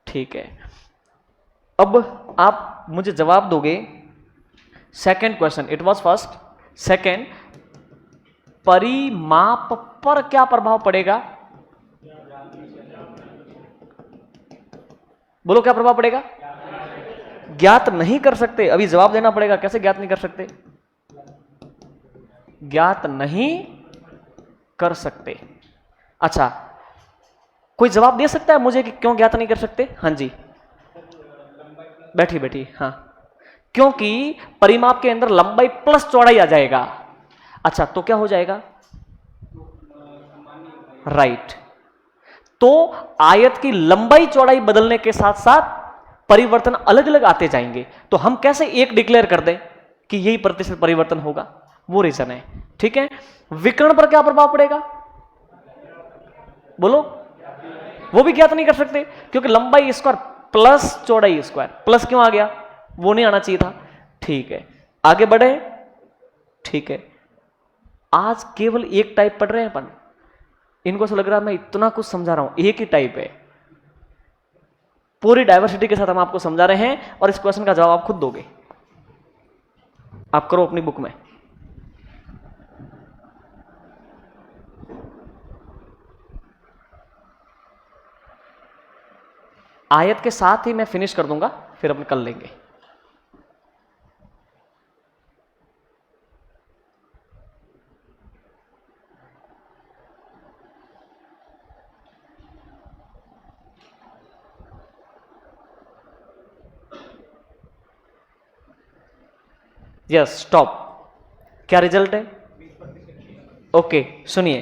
ठीक है, अब आप मुझे जवाब दोगे। Second question, it was first. Second, परिमाप पर क्या प्रभाव पड़ेगा? बोलो क्या प्रभाव पड़ेगा? ज्ञात नहीं कर सकते, अभी जवाब देना पड़ेगा। कैसे ज्ञात नहीं कर सकते? ज्ञात नहीं कर सकते। अच्छा, कोई जवाब दे सकता है मुझे कि क्यों ज्ञात नहीं कर सकते? हाँ जी, बैठी बैठी। हाँ, क्योंकि परिमाप के अंदर लंबाई प्लस चौड़ाई आ जाएगा। अच्छा, तो क्या हो जाएगा? राइट। तो आयत की लंबाई चौड़ाई बदलने के साथ साथ परिवर्तन अलग अलग आते जाएंगे। तो हम कैसे एक डिक्लेयर कर दें कि यही प्रतिशत परिवर्तन होगा? वो रीजन है। ठीक है, विकर्ण पर क्या प्रभाव पड़ेगा? बोलो। वो भी ज्ञात नहीं कर सकते, क्योंकि लंबाई स्क्वायर प्लस चौड़ाई स्क्वायर। प्लस क्यों आ गया? वो नहीं आना चाहिए था। ठीक है, आगे बढ़े। ठीक है, आज केवल एक टाइप पढ़ रहे हैं अपन, इनको ऐसा लग रहा है मैं इतना कुछ समझा रहा हूं, एक ही टाइप है। पूरी डाइवर्सिटी के साथ हम आपको समझा रहे हैं और इस क्वेश्चन का जवाब आप खुद दोगे। आप करो अपनी बुक में। आयत के साथ ही मैं फिनिश कर दूंगा, फिर अपन कर लेंगे। Yes, stop. क्या रिजल्ट है? ओके, सुनिए,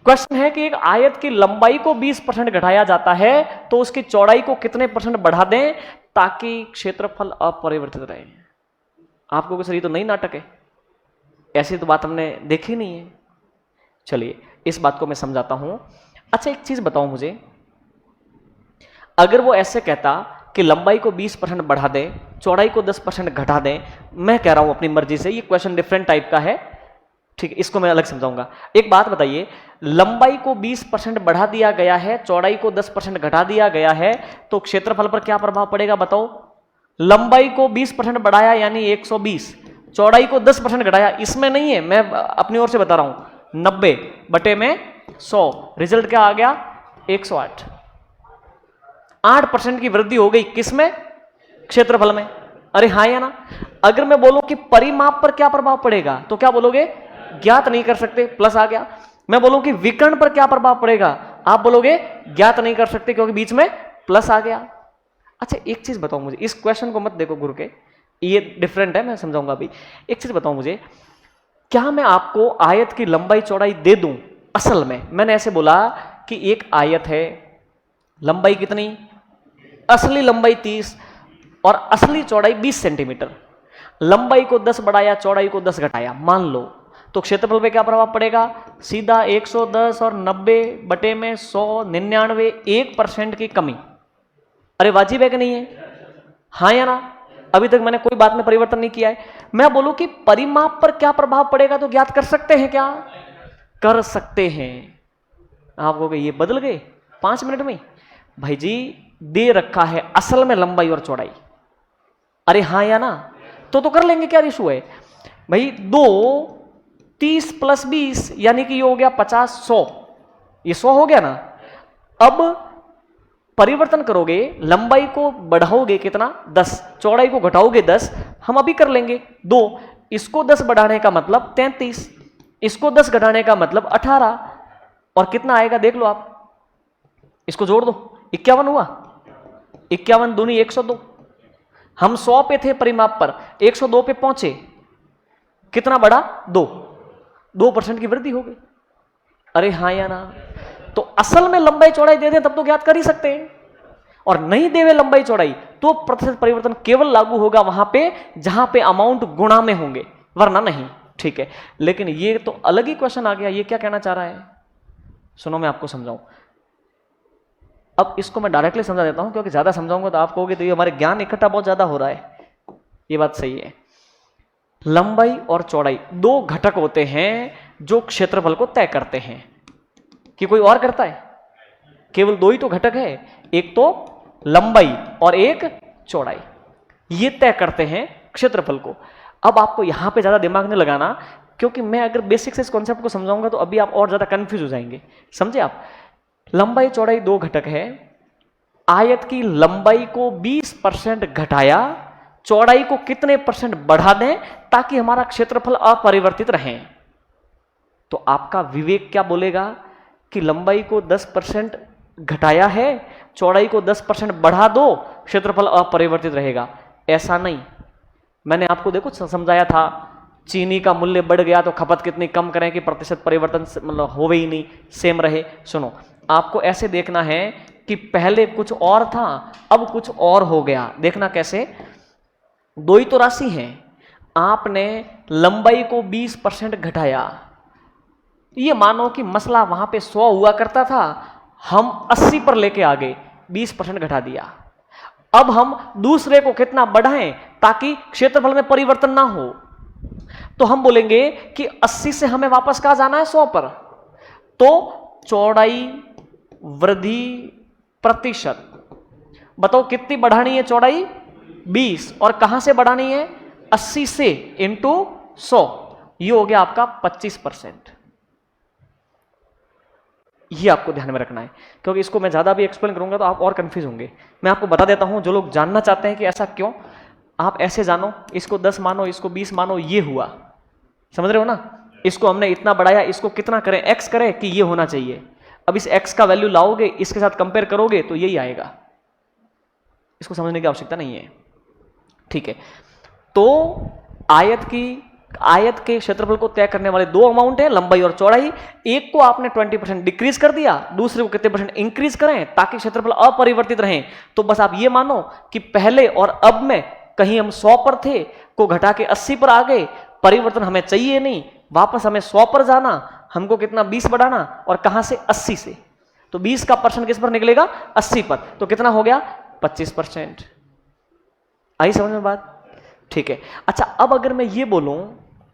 क्वेश्चन है कि एक आयत की लंबाई को 20% घटाया जाता है तो उसकी चौड़ाई को कितने % बढ़ा दें ताकि क्षेत्रफल अपरिवर्तित रहे। आपको कुछ ये तो नहीं नाटक है, ऐसी तो बात हमने देखी नहीं है। चलिए इस बात को मैं समझाता हूं। अच्छा एक चीज बताओ मुझे, अगर वो ऐसे कहता कि लंबाई को 20% बढ़ा दें, चौड़ाई को 10% घटा दें, मैं कह रहा हूं अपनी मर्जी से, ये क्वेश्चन डिफरेंट टाइप का है, ठीक है, इसको मैं अलग समझाऊंगा। एक बात बताइए, लंबाई को 20% बढ़ा दिया गया है, चौड़ाई को 10% घटा दिया गया है, तो क्षेत्रफल पर क्या प्रभाव पड़ेगा बताओ? लंबाई को 20% बढ़ाया यानी 120, चौड़ाई को 10% घटाया, इसमें नहीं है, मैं अपनी ओर से बता रहा हूं, 90 बटे में 100, रिजल्ट क्या आ गया? 108। 8% की वृद्धि हो गई किसमें? क्षेत्रफल में। अरे हाँ या ना? अगर मैं बोलूं कि परिमाप पर क्या प्रभाव पड़ेगा तो क्या बोलोगे? ज्ञात नहीं कर सकते, प्लस आ गया। मैं बोलूं कि विकर्ण पर क्या प्रभाव पड़ेगा, आप बोलोगे ज्ञात नहीं कर सकते क्योंकि बीच में प्लस आ गया। अच्छा एक चीज बताओ मुझे, इस क्वेश्चन को मत देखो गुरु के, ये डिफरेंट है, मैं समझाऊंगा अभी। एक चीज बताओ मुझे, क्या मैं आपको आयत की लंबाई चौड़ाई दे दूं? असल में मैंने ऐसे बोला कि एक आयत है, लंबाई कितनी? असली लंबाई 30 और असली चौड़ाई 20 सेंटीमीटर। लंबाई को 10 बढ़ाया, चौड़ाई को 10 घटाया, मान लो, तो क्षेत्रफल पे क्या प्रभाव पड़ेगा? सीधा 110 और 90 बटे में 100, 99, 1% की कमी। अरे वाजिब है कि नहीं है? हाँ या ना? अभी तक मैंने कोई बात में परिवर्तन नहीं किया है। मैं बोलूं कि परिमाप पर क्या प्रभाव पड़ेगा तो ज्ञात कर सकते हैं क्या? कर सकते हैं। आप कहोगे ये बदल गए 5 मिनट में? भाई जी दे रखा है असल में लंबाई और चौड़ाई। अरे हाँ या ना? तो कर लेंगे, क्या इशू है भाई? 2 30 + 20 यानी कि ये हो गया 50, 100, ये 100 हो गया ना। अब परिवर्तन करोगे, लंबाई को बढ़ाओगे कितना? 10, चौड़ाई को घटाओगे 10, हम अभी कर लेंगे। 2, इसको 10 बढ़ाने का मतलब 33, इसको 10 घटाने का मतलब 18, और कितना आएगा देख लो आप, इसको जोड़ दो, 51 हुआ। 51 दूनी 102। हम 100 पे थे परिमाप पर, 102 पे पहुंचे, कितना बढ़ा? 2% की वृद्धि हो गई। अरे हाँ या ना? तो असल में लंबाई चौड़ाई दे दें तब तो ज्ञात कर ही सकते हैं, और नहीं देवे लंबाई चौड़ाई तो प्रतिशत परिवर्तन केवल लागू होगा वहां पे जहां पे अमाउंट गुणा में होंगे, वरना नहीं। ठीक है, लेकिन ये तो अलग ही क्वेश्चन आ गया। ये क्या कहना चाह रहा है, सुनो मैं आपको समझाऊं। अब इसको मैं डायरेक्टली समझा देता हूं, क्योंकि ज्यादा समझाऊंगा तो आप कहोगे तो ये हमारे ज्ञान इकट्ठा बहुत ज्यादा हो रहा है। ये बात सही है। लंबाई और चौड़ाई 2 घटक होते हैं जो क्षेत्रफल को तय करते हैं। कि कोई और करता है? केवल 2 ही तो घटक है, एक तो लंबाई और एक चौड़ाई, ये तय करते हैं क्षेत्रफल को। अब आपको यहां पे ज्यादा दिमाग नहीं लगाना, क्योंकि मैं अगर बेसिक से इस कॉन्सेप्ट को समझाऊंगा तो अभी आप और ज्यादा कंफ्यूज हो जाएंगे। समझे आप? लंबाई चौड़ाई 2 घटक है। आयत की लंबाई को 20% घटाया, चौड़ाई को कितने % बढ़ा दें ताकि हमारा क्षेत्रफल अपरिवर्तित रहे। तो आपका विवेक क्या बोलेगा कि लंबाई को 10% घटाया है, चौड़ाई को 10% बढ़ा दो, क्षेत्रफल अपरिवर्तित रहेगा। ऐसा नहीं। मैंने आपको देखो समझाया था, चीनी का मूल्य बढ़ गया तो खपत कितनी कम करें कि प्रतिशत परिवर्तन मतलब होवे ही नहीं, सेम रहे। सुनो, आपको ऐसे देखना है कि पहले कुछ और था, अब कुछ और हो गया। देखना कैसे? 2 ही तो राशि हैं। आपने लंबाई को 20% घटाया, ये मानो कि मसला वहां पे 100 हुआ करता था, हम 80 पर लेके आ गए, 20% घटा दिया। अब हम दूसरे को कितना बढ़ाएं ताकि क्षेत्रफल में परिवर्तन ना हो? तो हम बोलेंगे कि 80 से हमें वापस कहां जाना है, 100 पर। तो चौड़ाई वृद्धि प्रतिशत, बताओ कितनी बढ़ानी है चौड़ाई, 20, और कहां से बढ़ानी है, 80 से इंटू 100, ये हो गया आपका 25%। ये आपको ध्यान में रखना है, क्योंकि इसको मैं ज्यादा भी एक्सप्लेन करूंगा तो आप और कंफ्यूज होंगे। मैं आपको बता देता हूं, जो लोग जानना चाहते हैं कि ऐसा क्यों, आप ऐसे जानो, इसको 10 मानो, इसको 20 मानो, ये हुआ, समझ रहे हो ना। इसको हमने इतना बढ़ाया, इसको कितना करें, x करें कि ये होना चाहिए। अब इस x का वैल्यू लाओगे, इसके साथ कंपेयर करोगे तो यही आएगा। इसको समझने की आवश्यकता नहीं है, ठीक है। तो आयत के क्षेत्रफल को तय करने वाले दो अमाउंट है, लंबाई और चौड़ाई। एक को आपने 20% डिक्रीज कर दिया, दूसरे को कितने परसेंट इंक्रीज करें ताकि क्षेत्रफल अपरिवर्तित रहे। तो बस आप ये मानो कि पहले और अब में कहीं हम 100 पर थे, को घटा के 80 पर आ गए, परिवर्तन हमें चाहिए नहीं, वापस हमें 100 पर जाना, हमको कितना 20 बढ़ाना, और कहां से, 80 से। तो 20 का परसेंट किस पर निकलेगा, 80 पर, तो कितना हो गया, 25%। आई समझ में बात, ठीक है। अच्छा, अब अगर मैं ये बोलूं,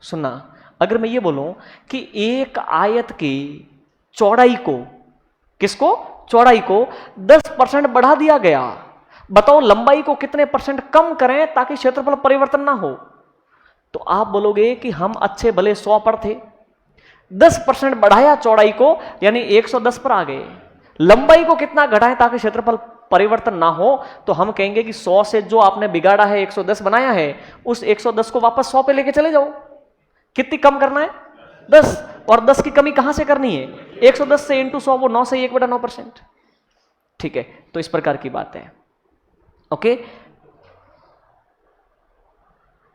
सुनना, अगर मैं ये बोलूं कि एक आयत की चौड़ाई को, किसको, चौड़ाई को 10% बढ़ा दिया गया, बताओ लंबाई को कितने परसेंट कम करें ताकि क्षेत्रफल परिवर्तन ना हो। तो आप बोलोगे कि हम अच्छे भले 100 पर थे, 10% बढ़ाया चौड़ाई को, यानी 110 पर आ गए, लंबाई को कितना घटाएं ताकि क्षेत्रफल परिवर्तन ना हो। तो हम कहेंगे कि 100 से जो आपने बिगाड़ा है, 110 बनाया है, उस 110 को वापस 100 पे लेके चले जाओ। कितनी कम करना है, 10, और 10 की कमी कहां से करनी है, 110 से इंटू 100, वो 9 से 1/9%, ठीक है। तो इस प्रकार की बात है, ओके।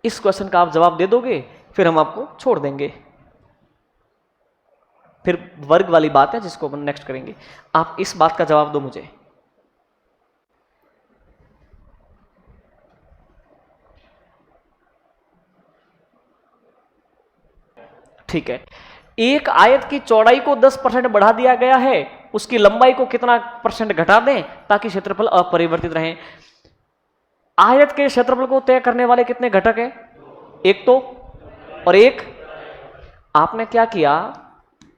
इस क्वेश्चन का आप जवाब दे दोगे, फिर हम आपको छोड़ देंगे, फिर वर्ग वाली बात है जिसको हम नेक्स्ट करेंगे। आप इस बात का जवाब दो मुझे, ठीक है। एक आयत की चौड़ाई को 10% बढ़ा दिया गया है, उसकी लंबाई को कितना परसेंट घटा दें ताकि क्षेत्रफल अपरिवर्तित रहे। आयत के क्षेत्रफल को तय करने वाले कितने घटक हैं, एक तो, और एक, आपने क्या किया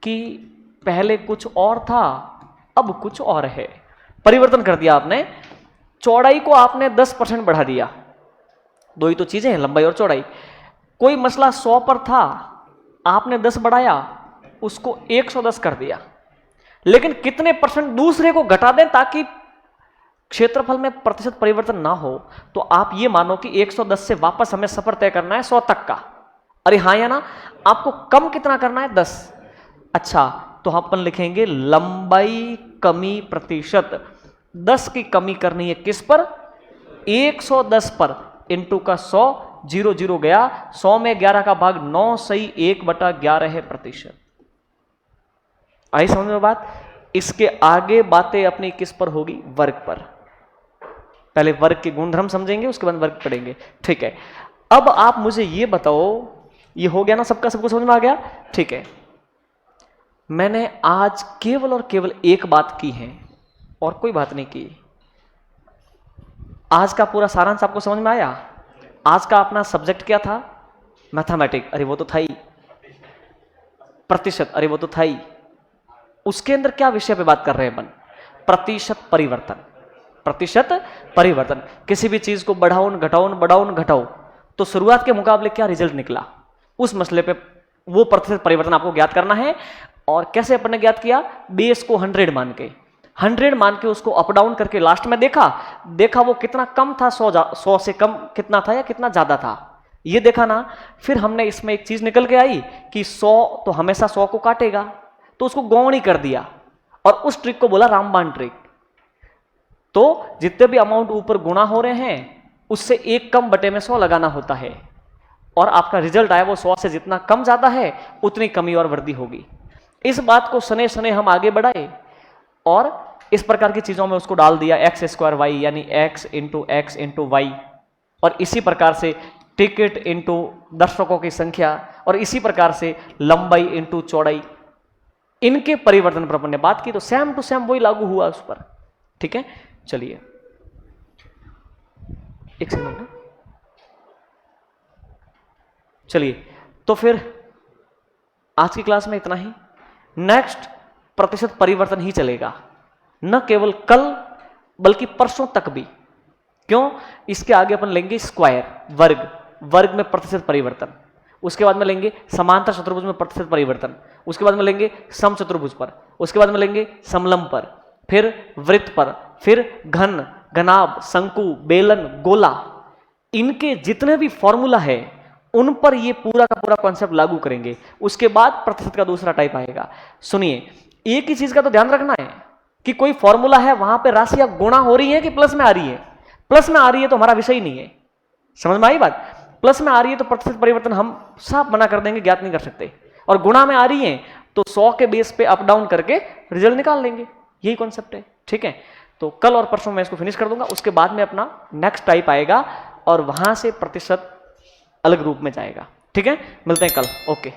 कि पहले कुछ और था, अब कुछ और है, परिवर्तन कर दिया आपने। चौड़ाई को आपने 10% बढ़ा दिया, दो ही तो चीजें हैं, लंबाई और चौड़ाई। कोई मसला 100 पर था, आपने 10 बढ़ाया, उसको 110 कर दिया, लेकिन कितने परसेंट दूसरे को घटा दें ताकि क्षेत्रफल में प्रतिशत परिवर्तन ना हो। तो आप ये मानो कि 110 से वापस हमें सफर तय करना है 100 तक का, अरे हाँ या ना, आपको कम कितना करना है, 10। अच्छा, तो अपन लिखेंगे लंबाई कमी प्रतिशत, 10 की कमी करनी है किस पर, 110 पर, इंटू का 100, 0 0 गया, 100 में 11 का भाग 9 सही 1/11 है प्रतिशत। आई समझ में बात। इसके आगे बातें अपनी किस पर होगी, वर्ग पर। पहले वर्ग के गुणधर्म समझेंगे, उसके बाद वर्ग पढ़ेंगे, ठीक है। अब आप मुझे ये बताओ, ये हो गया ना सबका, सबको समझ में आ गया, ठीक है। मैंने आज केवल और केवल एक बात की है और कोई बात नहीं की। आज का पूरा सारांश आपको समझ में आया। आज का अपना सब्जेक्ट क्या था, मैथमेटिक्स, अरे वो तो था ही, प्रतिशत, अरे वो तो था ही। उसके अंदर क्या विषय पे बात कर रहे हैं अपन, प्रतिशत परिवर्तन, प्रतिशत परिवर्तन। किसी भी चीज को बढ़ाओ घटाओ, तो शुरुआत के मुकाबले क्या रिजल्ट निकला, उस मसले पे वो प्रतिशत परिवर्तन आपको ज्ञात करना है। और कैसे अपन ने ज्ञात किया, बेस को 100 मान के उसको अप डाउन करके लास्ट में देखा वो कितना कम था, 100 से कम कितना था या कितना ज्यादा था, ये देखा ना। फिर हमने इसमें एक चीज निकल के आई कि 100 तो हमेशा 100 को काटेगा, तो उसको गौणी कर दिया और उस ट्रिक को बोला रामबाण ट्रिक। तो जितने भी अमाउंट ऊपर गुणा हो रहे हैं उससे 1 कम बटे में 100 लगाना होता है, और आपका रिजल्ट आया वो 100 से जितना कम ज्यादा है उतनी कमी और वृद्धि होगी। इस बात को सने सने हम आगे बढ़ाए और इस प्रकार की चीजों में उसको डाल दिया x² y, यानी x इंटू y, और इसी प्रकार से टिकट इंटू दर्शकों की संख्या, और इसी प्रकार से लंबाई इंटू चौड़ाई। इनके परिवर्तन पर अपन ने बात की, तो सेम टू सेम वही लागू हुआ उस पर, ठीक है। चलिए एक सेकंड, चलिए, तो फिर आज की क्लास में इतना ही। नेक्स्ट प्रतिशत परिवर्तन ही चलेगा, न केवल कल बल्कि परसों तक भी। क्यों? इसके आगे अपन लेंगे स्क्वायर, वर्ग, वर्ग में प्रतिशत परिवर्तन, उसके बाद में लेंगे समांतर चतुर्भुज में प्रतिशत परिवर्तन, उसके बाद में लेंगे समचतुर्भुज पर, उसके बाद में लेंगे समलंब पर, फिर वृत्त पर, फिर घन, घनाभ, शंकु, बेलन, गोला, इनके जितने भी फॉर्मूला है उन पर ये पूरा का पूरा कॉन्सेप्ट लागू करेंगे। उसके बाद प्रतिशत का दूसरा टाइप आएगा। सुनिए, एक ही चीज का तो ध्यान रखना है कि कोई फॉर्मूला है, वहां पे राशियां गुणा हो रही है कि प्लस में आ रही है। प्लस में आ रही है तो हमारा विषय ही नहीं है। समझ में आई बात? प्लस में आ रही है तो प्रतिशत परिवर्तन हम साफ मना कर देंगे, ज्ञात नहीं कर सकते। और गुणा में आ रही है तो 100 के बेस पे अप डाउन करके रिजल्ट निकाल लेंगे। यही कॉन्सेप्ट है, ठीक है। तो कल और परसों मैं इसको फिनिश कर दूंगा, उसके बाद में अपना नेक्स्ट टाइप आएगा और वहां से प्रतिशत अलग रूप में जाएगा। ठीक है, मिलते हैं कल। ओके।